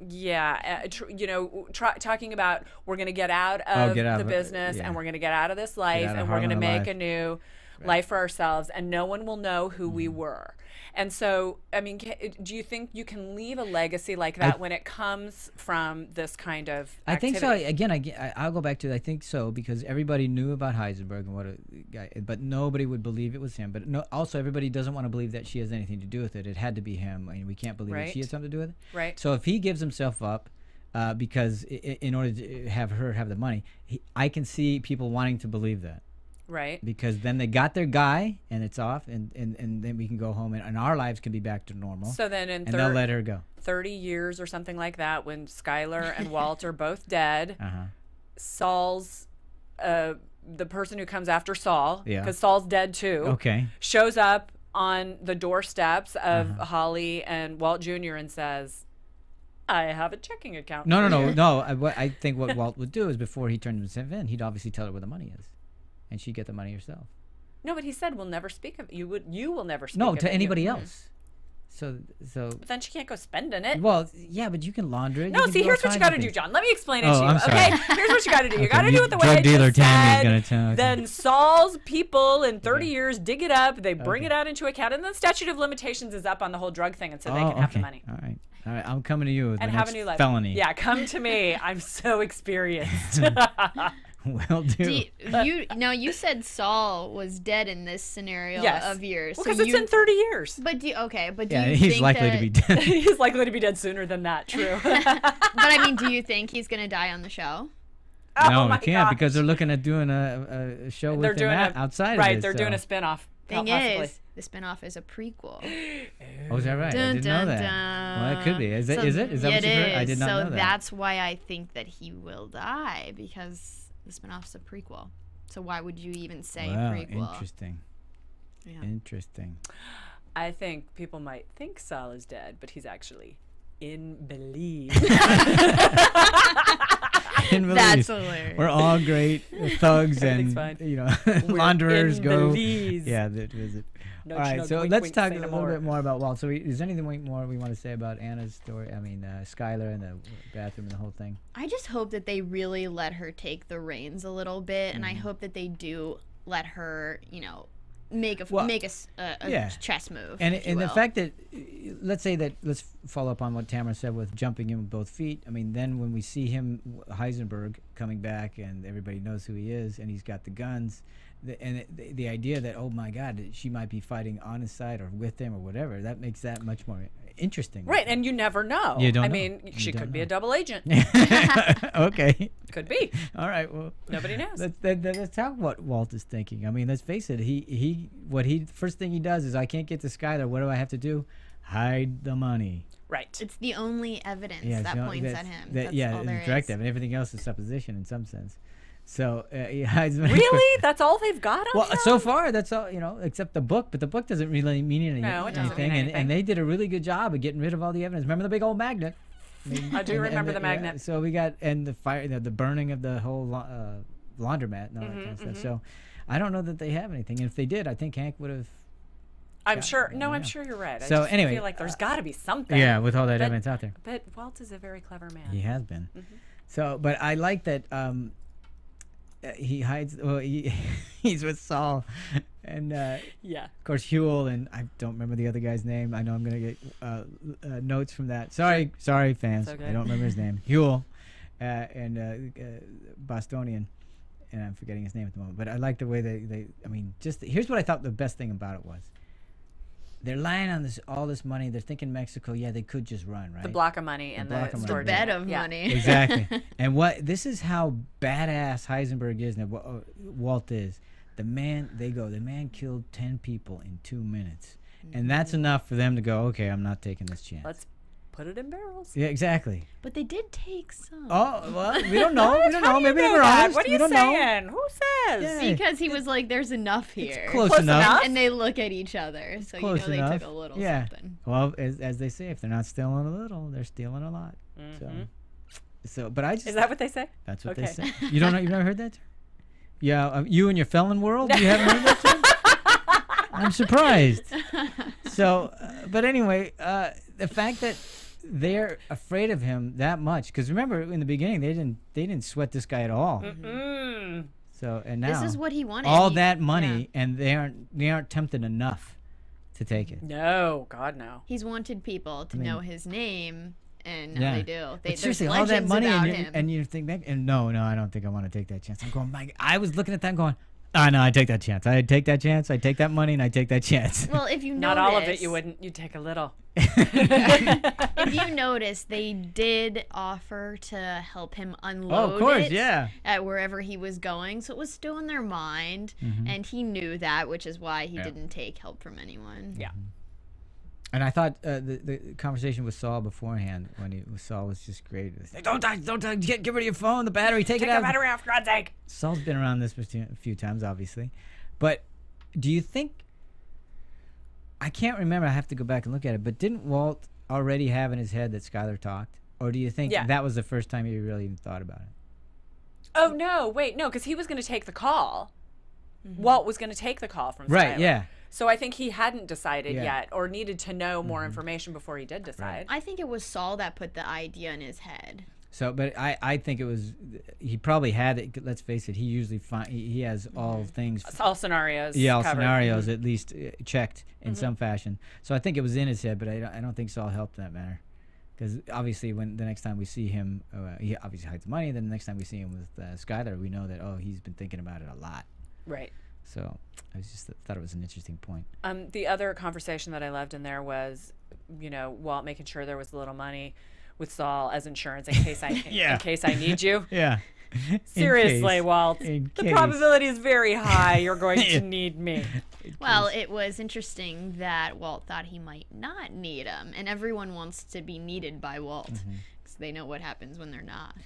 Speaker 5: Yeah, talking about, we're going to get out of the business and we're going to get out of this life and we're going to make a new life for ourselves, and no one will know who we were. And so, I mean, do you think you can leave a legacy like that when it comes from this kind of activity?
Speaker 3: I think so. Again, I'll go back to, I think so, because everybody knew about Heisenberg and what a guy, but nobody would believe it was him. But also, everybody doesn't want to believe that she has anything to do with it. It had to be him. I mean, we can't believe that she had something to do with it.
Speaker 5: Right.
Speaker 3: So if he gives himself up, because in order to have her have the money, I can see people wanting to believe that.
Speaker 5: Right.
Speaker 3: Because then they got their guy and it's off, and then we can go home and our lives can be back to normal.
Speaker 5: So then
Speaker 3: they'll let her go.
Speaker 5: 30 years or something like that, when Skyler and Walt are both dead, Saul's the person who comes after Saul, because Saul's dead too, shows up on the doorsteps of Holly and Walt Jr. and says, I have a checking account.
Speaker 3: No. I think what Walt would do is, before he turned himself in, he'd obviously tell her where the money is, and she'd get the money herself.
Speaker 5: No, but he said, we'll never speak of it. You will never speak of it.
Speaker 3: No, to anybody else. So.
Speaker 5: But then she can't go spending it.
Speaker 3: Well, yeah, but you can launder it.
Speaker 5: No, see, here's what you got to do, John. Let me explain it to you.
Speaker 3: I'm sorry.
Speaker 5: Okay, here's what you got to do. You got to do it the way I just said. Then Saul's people in 30 years dig it up. They bring it out into account, and then statute of limitations is up on the whole drug thing, and so they can have the money.
Speaker 3: All right, I'm coming to you with
Speaker 5: and
Speaker 3: the
Speaker 5: have
Speaker 3: next
Speaker 5: a new life.
Speaker 3: Felony.
Speaker 5: Yeah, come to me. I'm so experienced.
Speaker 3: Will do.
Speaker 4: You said Saul was dead in this scenario of yours.
Speaker 5: Well, because it's in 30 years.
Speaker 4: But do you
Speaker 3: he's
Speaker 4: think
Speaker 3: likely to be dead.
Speaker 5: He's likely to be dead sooner than that. True.
Speaker 4: But I mean, do you think he's gonna die on the show?
Speaker 3: No, we can't, because they're looking at doing a show with him outside of it.
Speaker 5: Right, they're doing a spin-off.
Speaker 4: Thing is, the spin-off is a prequel.
Speaker 3: Oh, is that right? I didn't know that. Well, it could be. Is it? Is that what you heard? I did not know that.
Speaker 4: So that's why I think that he will die, because the spin-off's a prequel. So why would you even say prequel?
Speaker 3: Interesting. Yeah. Interesting.
Speaker 5: I think people might think Saul is dead, but he's actually in Belize.
Speaker 3: In Belize.
Speaker 4: That's hilarious.
Speaker 3: We're all great thugs and
Speaker 5: fine.
Speaker 3: launderers
Speaker 5: in
Speaker 3: go.
Speaker 5: Belize.
Speaker 3: Yeah, that visit.
Speaker 5: No,
Speaker 3: All right,
Speaker 5: no,
Speaker 3: so
Speaker 5: wink,
Speaker 3: let's
Speaker 5: wink,
Speaker 3: talk
Speaker 5: say
Speaker 3: a
Speaker 5: no
Speaker 3: little
Speaker 5: more.
Speaker 3: bit more about Walt. So, is there anything more we want to say about Anna's story? I mean, Skyler and the bathroom and the whole thing.
Speaker 4: I just hope that they really let her take the reins a little bit, and I hope that they do let her, make a chess move.
Speaker 3: And
Speaker 4: if you
Speaker 3: the
Speaker 4: will.
Speaker 3: fact that, let's follow up on what Tamara said with jumping in with both feet. I mean, then when we see him, Heisenberg, coming back and everybody knows who he is and he's got the guns, the idea that, oh my God, she might be fighting on his side or with him or whatever, that makes that much more interesting.
Speaker 5: Right, and you never know.
Speaker 3: You don't
Speaker 5: I
Speaker 3: know.
Speaker 5: mean, she could be a double agent.
Speaker 3: Okay.
Speaker 5: Could be.
Speaker 3: All right. Well,
Speaker 5: Nobody knows.
Speaker 3: Let's talk what Walt is thinking. I mean, let's face it. First thing he does is, I can't get to Skyler. What do I have to do? Hide the money.
Speaker 5: Right.
Speaker 4: It's the only evidence that points at him. That's all there
Speaker 3: direct
Speaker 4: is.
Speaker 3: evidence. Everything else is supposition in some sense. So he hides money.
Speaker 5: Really? That's all they've got on him?
Speaker 3: So far, that's all, except the book. But the book doesn't really mean anything.
Speaker 5: No, it doesn't mean anything.
Speaker 3: And they did a really good job of getting rid of all the evidence. Remember the big old magnet?
Speaker 5: I do remember the magnet.
Speaker 3: So we got, and the fire, the burning of the whole laundromat and all that kind of stuff. So I don't know that they have anything. And if they did, I think Hank would have.
Speaker 5: I'm sure you're right.
Speaker 3: So
Speaker 5: I just
Speaker 3: anyway,
Speaker 5: feel like there's got to be something.
Speaker 3: Yeah, with all that evidence out there.
Speaker 5: But Walt is a very clever man.
Speaker 3: He has been. So, but I like that he hides. Well, he's with Saul, and of course Huel, and I don't remember the other guy's name. I know I'm gonna get notes from that. Sorry, fans.
Speaker 5: Okay.
Speaker 3: I don't remember his name. Huel, and Bostonian, and I'm forgetting his name at the moment. But I like the way they. I mean, here's what I thought the best thing about it was. They're lying on all this money. They're thinking Mexico. Yeah, they could just run, right?
Speaker 5: The block of money and the storage
Speaker 4: bed of
Speaker 5: yeah.
Speaker 4: money.
Speaker 3: Exactly. And this is how badass Heisenberg is and Walt is. The man killed 10 people in 2 minutes. And that's enough for them to go, okay, I'm not taking this chance.
Speaker 5: Let's put it in barrels.
Speaker 3: Yeah, exactly.
Speaker 4: But they did take some.
Speaker 3: Oh, well, we don't know. We don't know. Maybe they were
Speaker 5: that?
Speaker 3: honest.
Speaker 5: What are you saying? Who says?
Speaker 3: Yeah.
Speaker 4: Because he was like, there's enough here.
Speaker 3: Close enough.
Speaker 4: And they look at each other. So,
Speaker 3: Close
Speaker 4: they
Speaker 3: enough.
Speaker 4: took a little something.
Speaker 3: Well, as they say, if they're not stealing a little, they're stealing a lot. So, but I just.
Speaker 5: Is that what they say?
Speaker 3: That's what they say. You don't know? You've never heard that term? Yeah, you and your felon world? You haven't heard that term? I'm surprised. So, but anyway, the fact that they're afraid of him that much, because remember in the beginning they didn't sweat this guy at all. So and now
Speaker 4: this is what he wanted.
Speaker 3: All that money, and they aren't tempted enough to take it.
Speaker 5: No, God no.
Speaker 4: He's wanted people to know his name, and
Speaker 3: Yeah.
Speaker 4: they do.
Speaker 3: But seriously, all that money, and you think back, and no, I don't think I want to take that chance. I'm going, I was looking at that and going, no, I take that chance. I take that chance. I take that money, and I take that chance.
Speaker 4: Well, if you
Speaker 5: not all of it, you wouldn't. You'd take a little.
Speaker 4: If you notice, they did offer to help him unload
Speaker 3: of course,
Speaker 4: it
Speaker 3: yeah.
Speaker 4: at wherever he was going, so it was still in their mind, and he knew that, which is why he didn't take help from anyone.
Speaker 5: Yeah.
Speaker 3: And I thought the conversation with Saul beforehand, Saul was just great. Was like, don't die, get rid of your phone, the battery, take it out.
Speaker 5: Take the battery off, for God's sake.
Speaker 3: Saul's been around this a few times, obviously. But do you think, I can't remember, I have to go back and look at it, but didn't Walt already have in his head that Skyler talked? Or do you think that was the first time he really even thought about it?
Speaker 5: Oh, no, wait, no, because he was going to take the call. Walt was going to take the call from Skyler.
Speaker 3: Right, yeah.
Speaker 5: So I think he hadn't decided yet, or needed to know more information before he did decide.
Speaker 4: I think it was Saul that put the idea in his head.
Speaker 3: So, but I think it was, he probably had it. Let's face it, he usually he has all things.
Speaker 5: All scenarios.
Speaker 3: Yeah, all
Speaker 5: covered.
Speaker 3: scenarios at least checked in some fashion. So I think it was in his head, but I don't think Saul helped in that matter. Because obviously, when the next time we see him, he obviously hides the money. Then the next time we see him with Skyler, we know that he's been thinking about it a lot.
Speaker 5: Right.
Speaker 3: So I just thought it was an interesting point.
Speaker 5: The other conversation that I loved in there was, Walt making sure there was a little money with Saul as insurance in case in case I need you.
Speaker 3: Yeah.
Speaker 5: Seriously, Walt. The probability is very high you're going to need me.
Speaker 4: Well, it was interesting that Walt thought he might not need him, and everyone wants to be needed by Walt because they know what happens when they're not.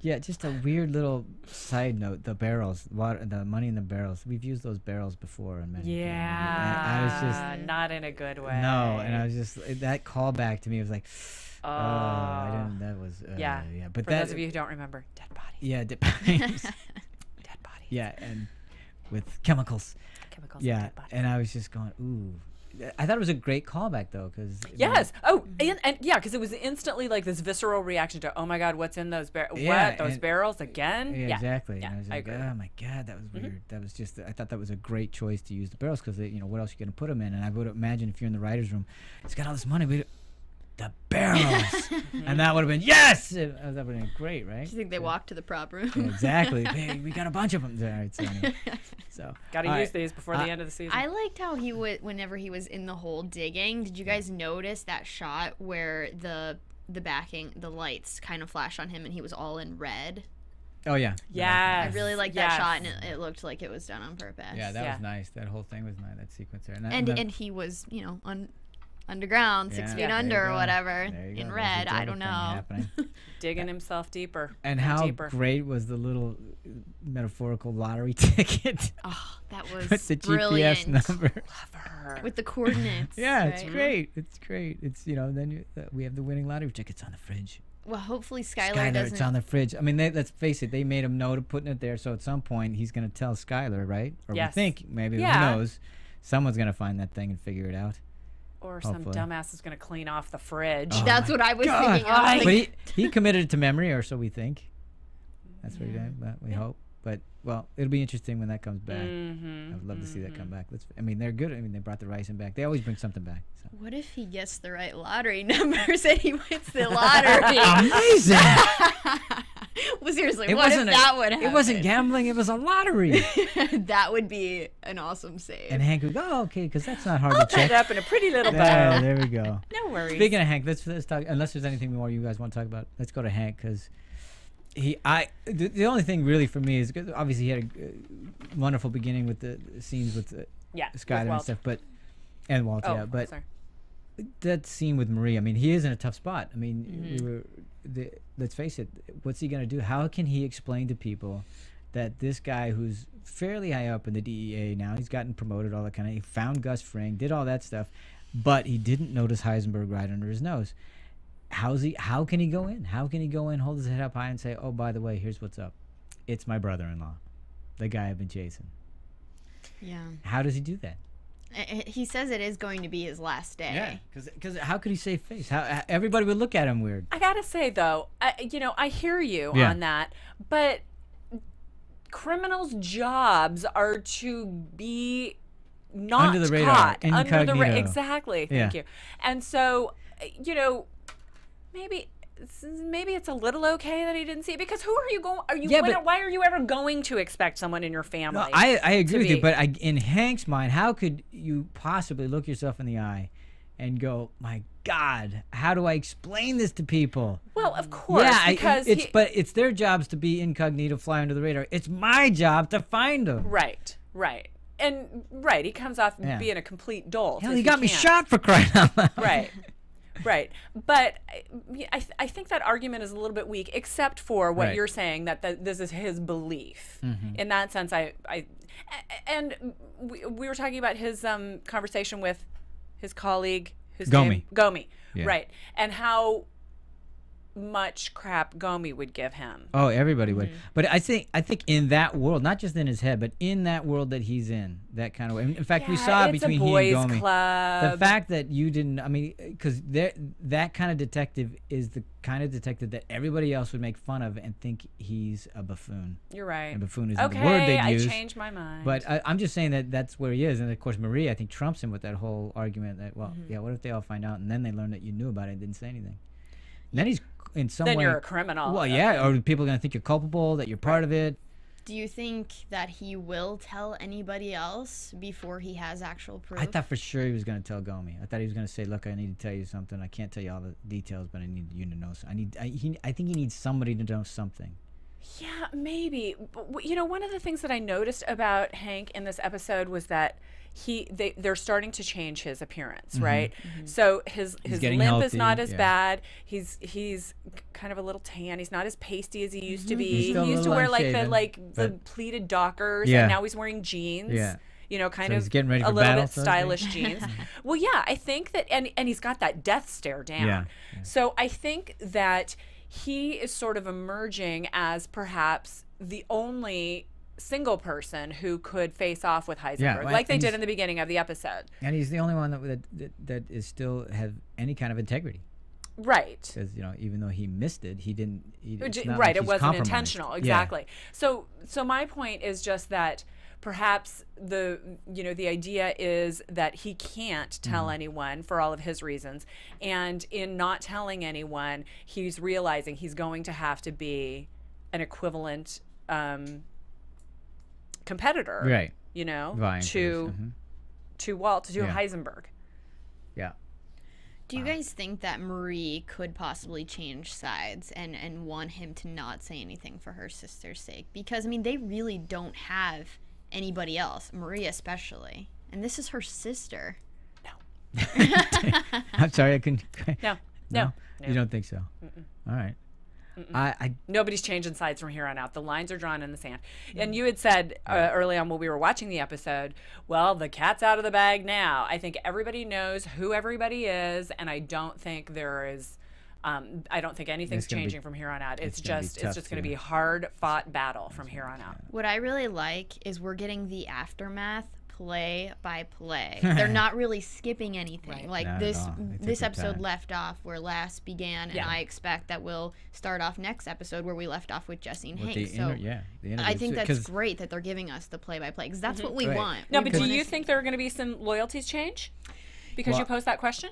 Speaker 3: Yeah, just a weird little side note. The barrels, the money in the barrels. We've used those barrels before in many.
Speaker 5: Yeah,
Speaker 3: I was just
Speaker 5: not in a good way.
Speaker 3: No, and I was just that callback to me was like, I didn't. That was yeah. But
Speaker 5: for those of you who don't remember, dead bodies.
Speaker 3: Yeah, dead bodies.
Speaker 5: Dead bodies.
Speaker 3: Yeah, and with chemicals. Yeah,
Speaker 5: and dead bodies.
Speaker 3: And I was just going, ooh. I thought it was a great callback though, because
Speaker 5: yes. Oh, and yeah, because it was instantly like this visceral reaction to, oh my God, what's in those barrels?
Speaker 3: Yeah,
Speaker 5: what, those barrels again?
Speaker 3: Yeah, exactly.
Speaker 5: Yeah,
Speaker 3: and I was like,
Speaker 5: agree.
Speaker 3: oh my God, that was weird. That was just, I thought that was a great choice to use the barrels because what else are you gonna put them in? And I would imagine if you're in the writers' room, it's got all this money, the barrels, and that would have been yes. That would have been great, right?
Speaker 4: Do you think they walked to the prop room?
Speaker 3: Yeah, exactly. Hey, we got a bunch of them. All right, so anyway.
Speaker 5: Gotta use these before the end of the season.
Speaker 4: I liked how he would, whenever he was in the hole digging. Did you guys notice that shot where the lights kind of flash on him and he was all in red?
Speaker 3: Oh yeah.
Speaker 5: Yeah.
Speaker 4: I really liked that shot, and it looked like it was done on purpose.
Speaker 3: Yeah, that was nice. That whole thing was nice. That sequence there.
Speaker 4: And he was, underground, 6 feet under or whatever, in red. I don't know.
Speaker 5: Digging himself deeper.
Speaker 3: And how great was the little metaphorical lottery ticket?
Speaker 4: Oh, that was
Speaker 3: with the
Speaker 4: brilliant.
Speaker 3: GPS number.
Speaker 5: Clever.
Speaker 4: With the coordinates.
Speaker 3: Yeah,
Speaker 4: right?
Speaker 3: it's great. It's great. It's then we have the winning lottery tickets on the fridge.
Speaker 4: Well, hopefully Skyler doesn't.
Speaker 3: It's on the fridge. I mean, let's face it. They made him know to putting it there. So at some point he's going to tell Skyler, right? Or we think maybe who knows? Someone's going to find that thing and figure it out.
Speaker 5: Or some dumbass is going to clean off the fridge.
Speaker 4: Oh, that's what I was thinking.
Speaker 3: But he committed it to memory, or so we think. That's what he did. But we hope. But it'll be interesting when that comes back. I would love to see that come back. They're good. I mean, they brought the ricing back. They always bring something back. So.
Speaker 4: What if he gets the right lottery numbers and he wins the lottery?
Speaker 3: Amazing.
Speaker 4: Well, seriously, what if that would happen?
Speaker 3: It wasn't gambling. It was a lottery.
Speaker 4: That would be an awesome save.
Speaker 3: And Hank would go, oh, okay, because that's not hard to check.
Speaker 5: I'll tie it up in a pretty little bow.
Speaker 3: There we go.
Speaker 5: No worries.
Speaker 3: Speaking of Hank, let's talk. Unless there's anything more you guys want to talk about, let's go to Hank because the only thing really for me is obviously he had a wonderful beginning with the scenes with Skyler and stuff, and Walt, but that scene with Marie, I mean, he is in a tough spot. I mean, let's face it, what's he gonna do? How can he explain to people that this guy who's fairly high up in the DEA now, he's gotten promoted, all that kind of, he found Gus Fring, did all that stuff, but he didn't notice Heisenberg right under his nose. How can he go in? How can he go in, hold his head up high and say, oh, by the way, here's what's up. It's my brother-in-law, the guy I've been chasing.
Speaker 4: Yeah.
Speaker 3: How does he do that?
Speaker 4: He says it is going to be his last day.
Speaker 3: Yeah, because how could he save face? How everybody would look at him weird.
Speaker 5: I gotta say though, I hear you on that, but criminals' jobs are to be not
Speaker 3: under the radar,
Speaker 5: caught.
Speaker 3: incognito.
Speaker 5: Exactly. Thank you. And so, maybe it's a little okay that he didn't see it, because who are you going? Why are you ever going to expect someone in your family?
Speaker 3: No, I agree with you, but in Hank's mind, how could you possibly look yourself in the eye and go, my God, how do I explain this to people?
Speaker 5: Well, of course, because
Speaker 3: but it's their jobs to be incognito, fly under the radar. It's my job to find them.
Speaker 5: Right. And he comes off being a complete dolt.
Speaker 3: Hell, he got me shot for crying out loud.
Speaker 5: Right. But I think that argument is a little bit weak, except for what you're saying, that this is his belief. In that sense, and we were talking about his conversation with his colleague, Gomi, right, and how much crap Gomi would give him.
Speaker 3: Oh, everybody would. But I think in that world, not just in his head, but in that world that he's in, that kind of way. In fact, we saw between he and Gomi, the fact that you didn't, I mean, because that kind of detective is the kind of detective that everybody else would make fun of and think he's a buffoon.
Speaker 5: You're right.
Speaker 3: And buffoon isn't the word they use.
Speaker 5: I changed my mind.
Speaker 3: But I'm just saying that that's where he is. And of course, Marie, I think, trumps him with that whole argument that, well, what if they all find out and then they learn that you knew about it and didn't say anything? And then he's in some way.
Speaker 5: Then you're a criminal.
Speaker 3: Well, yeah, or people are going to think you're culpable, that you're part of it.
Speaker 4: Do you think that he will tell anybody else before he has actual proof?
Speaker 3: I thought for sure he was going to tell Gomi. I thought he was going to say, look, I need to tell you something. I can't tell you all the details, but I need you to know. I think he needs somebody to know something.
Speaker 5: Yeah, maybe. But, one of the things that I noticed about Hank in this episode was that they're starting to change his appearance, right? So his limp is not as bad. He's kind of a little tan. He's not as pasty as he used to be. He used to wear the pleated Dockers, and now he's wearing jeans. Yeah. You know, kind of
Speaker 3: getting ready for
Speaker 5: a little
Speaker 3: battle,
Speaker 5: bit stylish jeans. Well, yeah, I think that, and he's got that death stare down. Yeah. So I think that he is sort of emerging as perhaps the only single person who could face off with Heisenberg, like they did in the beginning of the episode.
Speaker 3: And he's the only one that is still have any kind of integrity.
Speaker 5: Right.
Speaker 3: Because, you know, even though he missed it, he didn't.
Speaker 5: Right. It wasn't intentional. Exactly. Yeah. So my point is just that perhaps the idea is that he can't tell anyone for all of his reasons, and in not telling anyone, he's realizing he's going to have to be an equivalent competitor,
Speaker 3: right?
Speaker 5: You know, to Walt, to Heisenberg.
Speaker 3: Yeah.
Speaker 4: Do you guys think that Marie could possibly change sides and want him to not say anything for her sister's sake? Because I mean, they really don't have anybody else, Marie especially, and this is her sister.
Speaker 5: No.
Speaker 3: I'm sorry, I couldn't.
Speaker 5: No.
Speaker 3: You don't think so? All right.
Speaker 5: Nobody's changing sides from here on out. The lines are drawn in the sand. And you had said early on when we were watching the episode, well, the cat's out of the bag now. I think everybody knows who everybody is, and I don't think there is. I don't think anything's changing from here on out. It's just going to be hard fought battle from here on out.
Speaker 4: What I really like is we're getting the aftermath play by play. They're not really skipping anything. Like not this episode left off where last began, and I expect that we'll start off next episode where we left off with Jesse and Hank. So I think that's great that they're giving us the play by play, because that's what we want.
Speaker 5: No, but do you think there are going to be some loyalties change because you posed that question?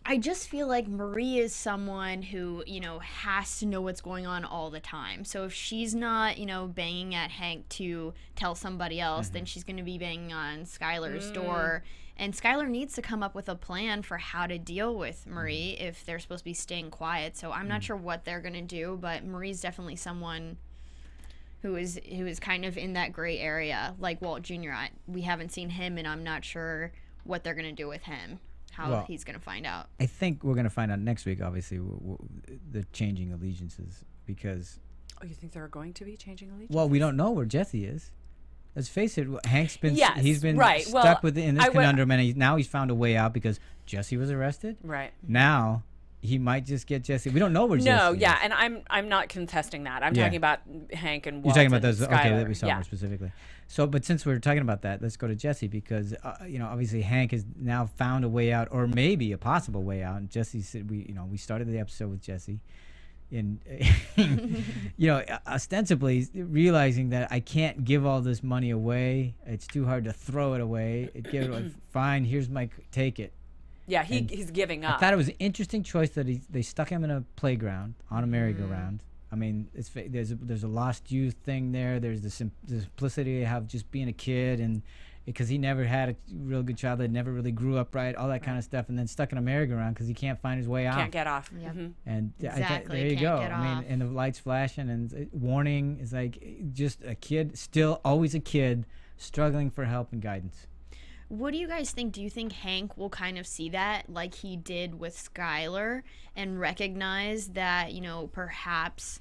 Speaker 4: I just feel like Marie is someone who, you know, has to know what's going on all the time. So if she's not, you know, banging at Hank to tell somebody else, then she's going to be banging on Skyler's door. And Skyler needs to come up with a plan for how to deal with Marie if they're supposed to be staying quiet. So I'm not sure what they're going to do, but Marie's definitely someone who is kind of in that gray area, like Walt Jr. We haven't seen him, and I'm not sure what they're going to do with him. How he's going to find out.
Speaker 3: I think we're going to find out next week, obviously, the changing allegiances, because...
Speaker 5: Oh, you think they're going to be changing allegiances?
Speaker 3: Well, we don't know where Jesse is. Let's face it, Hank's been he's been stuck in this conundrum, and now he's found a way out because Jesse was arrested.
Speaker 5: Right.
Speaker 3: Now he might just get Jesse. We don't know where Jesse is.
Speaker 5: And I'm not contesting that. I'm talking about Hank and Walt.
Speaker 3: You're talking about those,
Speaker 5: Skyler.
Speaker 3: Okay, that we saw more specifically. So, but since we're talking about that, let's go to Jesse, because you know, obviously Hank has now found a way out, or maybe a possible way out. And Jesse said, we started the episode with Jesse, and you know, ostensibly realizing that I can't give all this money away. It's too hard to throw it away. Fine, here's my take it.
Speaker 5: Yeah, he's giving up.
Speaker 3: I thought it was an interesting choice that they stuck him in a playground on a merry-go-round. I mean, there's a lost youth thing there. There's the simplicity of just being a kid, and because he never had a real good childhood, never really grew up right, all that kind of stuff, and then stuck in a merry-go-round because he can't find his way out.
Speaker 5: Can't get off.
Speaker 4: Yep.
Speaker 3: And
Speaker 4: exactly.
Speaker 3: There you go. I mean, and the lights flashing, and warning is like just a kid, still always a kid, struggling for help and guidance.
Speaker 4: What do you guys think? Do you think Hank will kind of see that like he did with Skyler and recognize that, you know, perhaps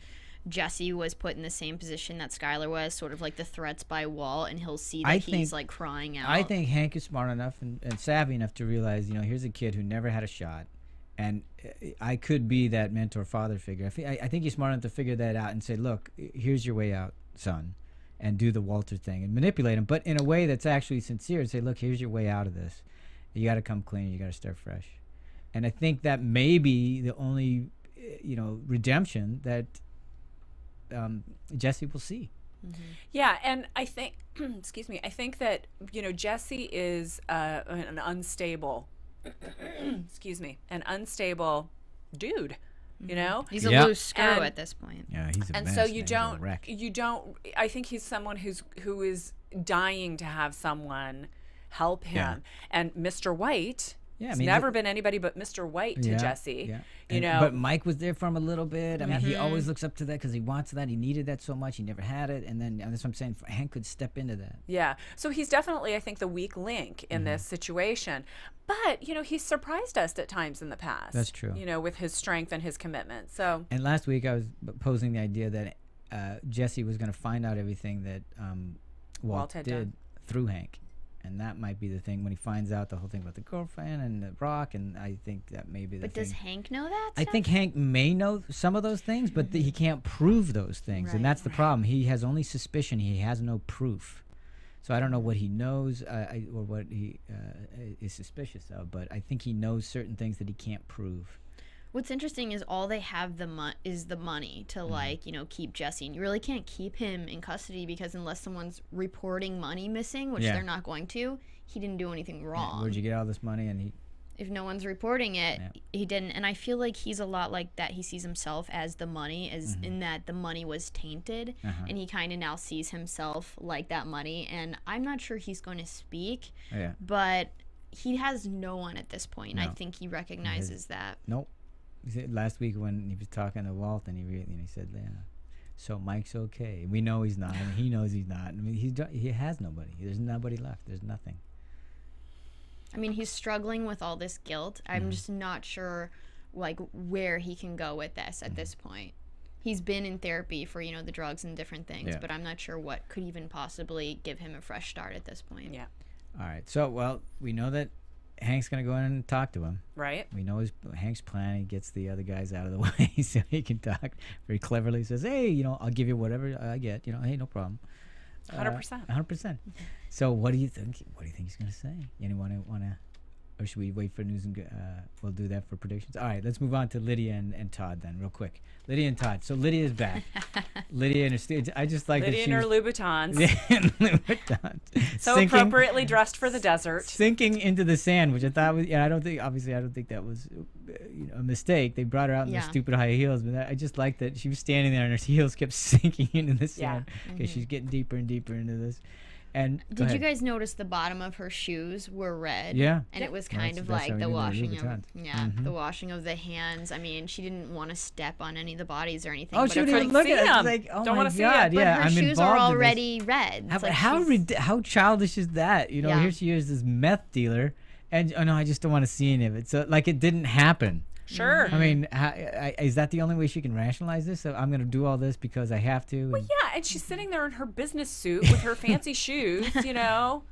Speaker 4: Jesse was put in the same position that Skyler was, sort of like the threats by Walt, and he'll see that he's like crying out?
Speaker 3: I think Hank is smart enough and savvy enough to realize, you know, here's a kid who never had a shot, and I could be that mentor father figure. I think he's smart enough to figure that out and say, look, here's your way out, son. And do the Walter thing and manipulate him, but in a way that's actually sincere, and say, look, here's your way out of this. You got to come clean. You got to start fresh. And I think that may be the only, you know, redemption that Jesse will see.
Speaker 5: Yeah, and I think, excuse me, I think that, you know, Jesse is an unstable, an unstable dude. You know,
Speaker 4: he's a loose screw at this point.
Speaker 3: Yeah, he's a
Speaker 5: and
Speaker 3: mess,
Speaker 5: so
Speaker 3: you
Speaker 5: don't. I think he's someone who is dying to have someone help him. And Mr. White
Speaker 3: Yeah,
Speaker 5: He's never been anybody but Mr. White to Jesse. Yeah. You know,
Speaker 3: but Mike was there for him a little bit. I mean, he always looks up to that because he wants that. He needed that so much. He never had it, and then that's what I'm saying. Hank could step into that.
Speaker 5: Yeah. So he's definitely, I think, the weak link in this situation. But you know, he's surprised us at times in the past.
Speaker 3: That's true.
Speaker 5: You know, with his strength and his commitment. So.
Speaker 3: And last week I was posing the idea that Jesse was going to find out everything that Walt did done through Hank. And that might be the thing when he finds out the whole thing about the girlfriend and the rock, and I think that may be the thing.
Speaker 4: But does Hank know that
Speaker 3: I think Hank may know some of those things, but he can't prove those things, and that's the problem. He has only suspicion. He has no proof. So I don't know what he knows or what he is suspicious of, but I think he knows certain things that he can't prove.
Speaker 4: What's interesting is all they have is the money to like, you know, keep Jesse, and you really can't keep him in custody because unless someone's reporting money missing, which they're not going to, he didn't do anything wrong.
Speaker 3: Where'd you get all this money? And
Speaker 4: if no one's reporting it, he didn't. And I feel like he's a lot like that. He sees himself as the money, as in that the money was tainted, and he kind of now sees himself like that money. And I'm not sure he's going to speak, but he has no one at this point. No. I think he recognizes that.
Speaker 3: Nope. Last week when he was talking to Walt, and he said, "Yeah, so Mike's okay. We know he's not. I mean, he knows he's not. I mean, he has nobody. There's nobody left. There's nothing."
Speaker 4: I mean, he's struggling with all this guilt. I'm just not sure, like, where he can go with this at this point. He's been in therapy for, you know, the drugs and different things, but I'm not sure what could even possibly give him a fresh start at this point.
Speaker 5: Yeah.
Speaker 3: All right. So, well, we know that Hank's going to go in and talk to him.
Speaker 5: Right.
Speaker 3: We know Hank's plan. He gets the other guys out of the way so he can talk very cleverly. He says, hey, you know, I'll give you whatever I get. You know, hey, no problem.
Speaker 5: 100%.
Speaker 3: 100%. So what do you think? What do you think he's going to say? Anyone want to, or should we wait for news and we'll do that for predictions? All right, let's move on to Lydia and Todd then, real quick. Lydia and Todd. So Lydia's back. Lydia and her I just like
Speaker 5: Lydia
Speaker 3: that she
Speaker 5: in her Louboutins.
Speaker 3: Louboutins.
Speaker 5: So appropriately dressed for the desert.
Speaker 3: Sinking into the sand, which I thought was, I don't think that was a mistake. They brought her out in the stupid high heels, but I just liked that she was standing there and her heels kept sinking into the sand. Okay, she's getting deeper and deeper into this. And
Speaker 4: did you guys notice the bottom of her shoes were red?
Speaker 3: Yeah.
Speaker 4: And it was kind of like the washing of the washing of the hands. I mean, she didn't want to step on any of the bodies or anything.
Speaker 3: Oh, she didn't look at it. Like, oh, don't want to see it.
Speaker 4: But her shoes are already red.
Speaker 3: How childish is that? You know, here she is, this meth dealer, and oh no, I just don't want to see any of it. So like, it didn't happen.
Speaker 5: Sure.
Speaker 3: I mean, is that the only way she can rationalize this? So I'm going to do all this because I have to.
Speaker 5: Well, yeah, and she's sitting there in her business suit with her fancy shoes, you know.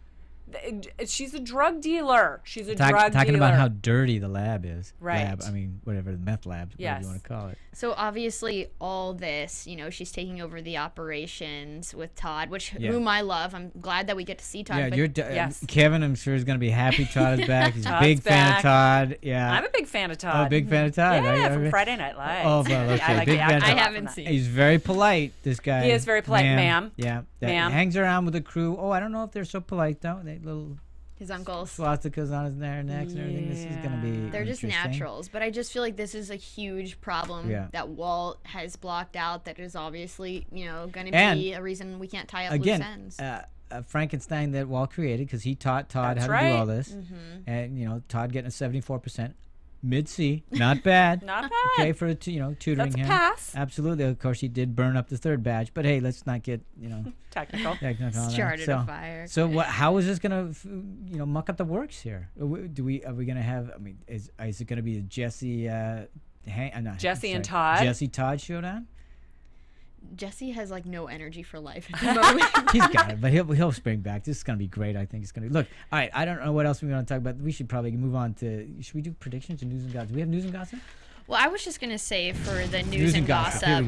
Speaker 5: She's a drug dealer. She's a drug dealer.
Speaker 3: Talking about how dirty the lab is.
Speaker 5: Right.
Speaker 3: I mean, whatever, the meth lab, whatever you want to call it.
Speaker 4: So obviously all this, you know, she's taking over the operations with Todd, whom I love. I'm glad that we get to see Todd.
Speaker 3: Yeah, Kevin, I'm sure, is going to be happy Todd is back. He's a big fan of Todd. Yeah.
Speaker 5: I'm a big fan of Todd.
Speaker 3: Oh, a big fan of Todd.
Speaker 5: Yeah, from Friday Night Lights.
Speaker 3: Oh, well, okay. Big fan of Todd.
Speaker 4: I haven't seen.
Speaker 3: He's very polite, this guy.
Speaker 5: He is very polite, ma'am.
Speaker 3: Yeah.
Speaker 5: Ma'am.
Speaker 3: Hangs around with the crew. Oh, I don't know if they're so polite, though. They little...
Speaker 4: His uncles.
Speaker 3: Swastikas on his necks and everything. This is going to be
Speaker 4: They're just naturals. But I just feel like this is a huge problem that Walt has blocked out that is obviously, you know, going to be a reason we can't tie up loose ends.
Speaker 3: Frankenstein that Walt created because he taught Todd how to do all this. And, you know, Todd getting a 74%. Mid-C, not bad.
Speaker 5: Not bad.
Speaker 3: Okay, for tutoring
Speaker 5: That's
Speaker 3: him.
Speaker 5: Pass.
Speaker 3: Absolutely. Of course, he did burn up the third badge, but hey, let's not get
Speaker 5: technical.
Speaker 4: Started a fire.
Speaker 3: So how is this gonna muck up the works here? Are we gonna have? I mean, is it gonna be a Jesse and Todd showdown?
Speaker 4: Jesse has like no energy for life at the moment.
Speaker 3: He's got it, but he'll spring back. This is gonna be great. I think it's gonna be. Look, all right. I don't know what else we want to talk about. We should probably move on to. Should we do predictions or news and gossip? Do we have news and gossip?
Speaker 4: Well, I was just gonna say for the news and gossip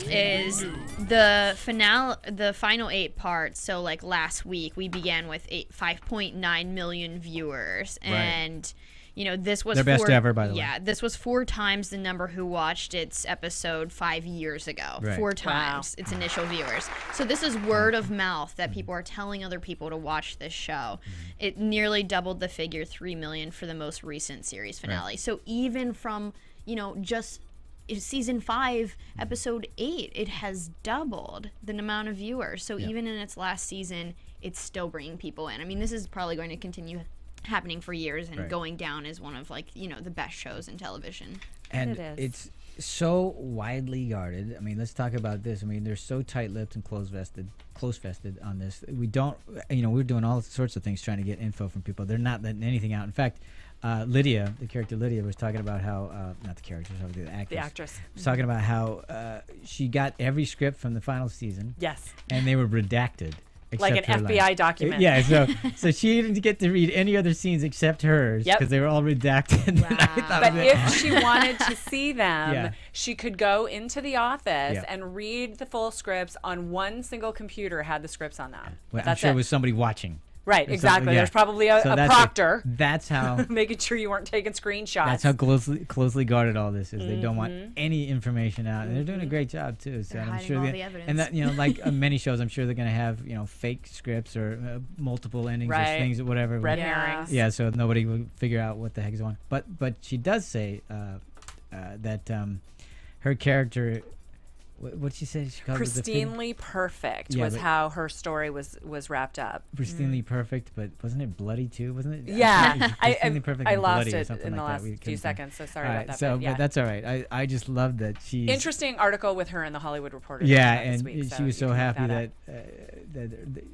Speaker 4: is the finale, the final 8 parts. So like last week we began with 5.9 million viewers, and you know, this was
Speaker 3: their best ever, by the way.
Speaker 4: Yeah, this was 4 times the number who watched its episode 5 years ago. 4 times its initial viewers. So this is word of mouth that people are telling other people to watch this show. It nearly doubled the figure, 3 million, for the most recent series finale. So even from, you know, just season 5, episode 8, it has doubled the amount of viewers. So even in its last season, it's still bringing people in. I mean, this is probably going to continue happening for years and going down as one of, like, you know, the best shows in television.
Speaker 3: And it's so widely guarded. I mean, let's talk about this. I mean, they're so tight-lipped and close-vested on this. We don't, you know, we're doing all sorts of things trying to get info from people. They're not letting anything out. In fact, Lydia, the character Lydia, was talking about how, not the character, sorry, the actress.
Speaker 5: The actress.
Speaker 3: Was talking about how she got every script from the final season.
Speaker 5: Yes.
Speaker 3: And they were redacted.
Speaker 5: Like an FBI document.
Speaker 3: Yeah, so she didn't get to read any other scenes except hers because they were all redacted.
Speaker 5: Wow. But if she wanted to see them, she could go into the office and read the full scripts on one single computer, had the scripts on them.
Speaker 3: Well, I'm sure it was somebody watching.
Speaker 5: Right, exactly. There's probably a proctor.
Speaker 3: That's how
Speaker 5: making sure you weren't taking screenshots.
Speaker 3: That's how closely guarded all this is. They don't want any information out, and they're doing a great job too. So
Speaker 4: I'm
Speaker 3: sure
Speaker 4: all the evidence.
Speaker 3: And that, you know, like many shows, I'm sure they're gonna have, you know, fake scripts or multiple endings or things or whatever.
Speaker 5: Red herrings.
Speaker 3: Yeah, so nobody will figure out what the heck is going on. But she does say that her character. What she said? She called
Speaker 5: pristinely perfect was how her story was wrapped up.
Speaker 3: Pristinely perfect, but wasn't it bloody too? Wasn't it?
Speaker 5: Yeah,
Speaker 3: I
Speaker 5: lost it in the last few seconds. So sorry about that.
Speaker 3: So, but that's all right. I just love that she.
Speaker 5: Interesting article with her in the Hollywood Reporter.
Speaker 3: Yeah, and she was so happy that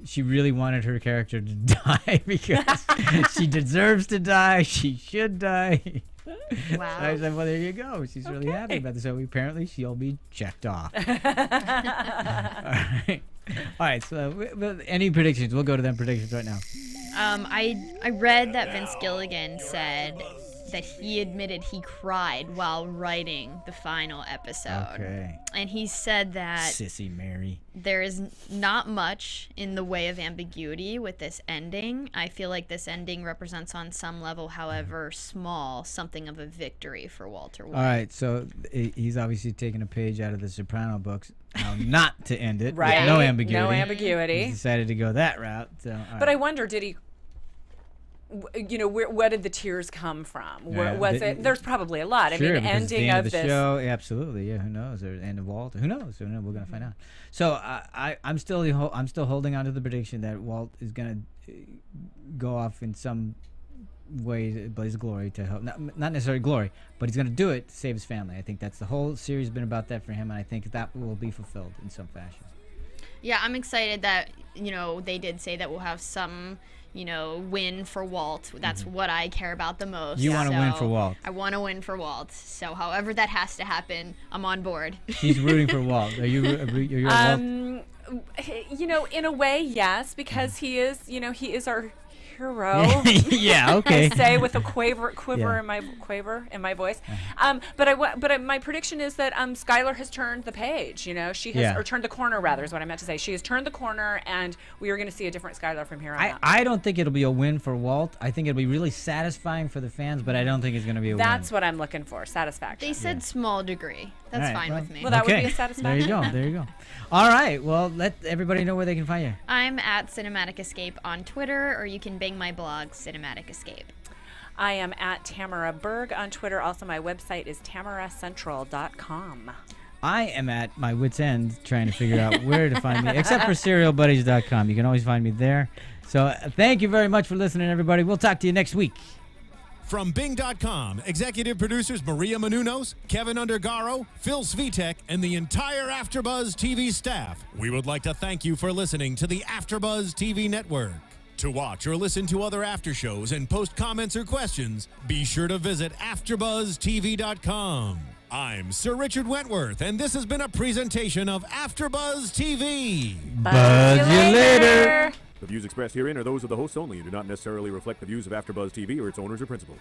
Speaker 3: she really wanted her character to die because she deserves to die. She should die.
Speaker 4: Wow.
Speaker 3: I said, well, there you go. She's really happy about this. So apparently she'll be checked off. All right. So any predictions? We'll go to them predictions right now.
Speaker 4: I read that Vince Gilligan said that he admitted he cried while writing the final episode.
Speaker 3: Okay.
Speaker 4: And he said that
Speaker 3: Sissy Mary.
Speaker 4: There is not much in the way of ambiguity with this ending. I feel like this ending represents on some level, however small, something of a victory for Walter White.
Speaker 3: All right, so he's obviously taking a page out of the Soprano books, how not to end it.
Speaker 5: Right.
Speaker 3: No ambiguity.
Speaker 5: No ambiguity.
Speaker 3: He decided to go that route. So,
Speaker 5: but I wonder, did he... You know, where did the tears come from? Was it? There's probably a lot.
Speaker 3: Sure,
Speaker 5: I mean, ending
Speaker 3: of
Speaker 5: this
Speaker 3: show, absolutely. Yeah, who knows? Or end of Walt. Who knows? We're gonna find out. So I'm still holding on to the prediction that Walt is gonna go off in some way to blaze glory to help. Not necessarily glory, but he's gonna do it to save his family. I think that's the whole series been about that for him, and I think that will be fulfilled in some fashion.
Speaker 4: Yeah, I'm excited that, you know, they did say that we'll have some, you know, win for Walt. That's what I care about the most.
Speaker 3: You want to win for Walt.
Speaker 4: I want to win for Walt. So however that has to happen, I'm on board.
Speaker 3: She's rooting for Walt. Are you Walt?
Speaker 5: You know, in a way, yes, because he is, you know, he is our hero.
Speaker 3: Yeah, okay.
Speaker 5: I say with a quiver in my voice. But my prediction is that Skyler has turned the page. You know, she has or turned the corner rather is what I meant to say. She has turned the corner, and we are going to see a different Skyler from here on out.
Speaker 3: I don't think it'll be a win for Walt. I think it'll be really satisfying for the fans, but I don't think it's going to be a win.
Speaker 5: That's what I'm looking for. Satisfaction.
Speaker 4: They said small degree. That's fine with me.
Speaker 5: Well, that would be a satisfaction.
Speaker 3: There you go. All right. Well, let everybody know where they can find you.
Speaker 4: I'm at Cinematic Escape on Twitter, or you can bang my blog, Cinematic Escape.
Speaker 5: I am at Tamara Berg on Twitter. Also, my website is tamaracentral.com.
Speaker 3: I am at my wit's end trying to figure out where to find me, except for serialbuddies.com. You can always find me there. So thank you very much for listening, everybody. We'll talk to you next week.
Speaker 1: From Bing.com, executive producers Maria Menounos, Kevin Undergaro, Phil Svitek, and the entire AfterBuzz TV staff, we would like to thank you for listening to the AfterBuzz TV network. To watch or listen to other after shows and post comments or questions, be sure to visit AfterBuzzTV.com. I'm Sir Richard Wentworth, and this has been a presentation of AfterBuzz TV.
Speaker 3: Buzz you later.
Speaker 6: The views expressed herein are those of the hosts only and do not necessarily reflect the views of AfterBuzz TV or its owners or principals.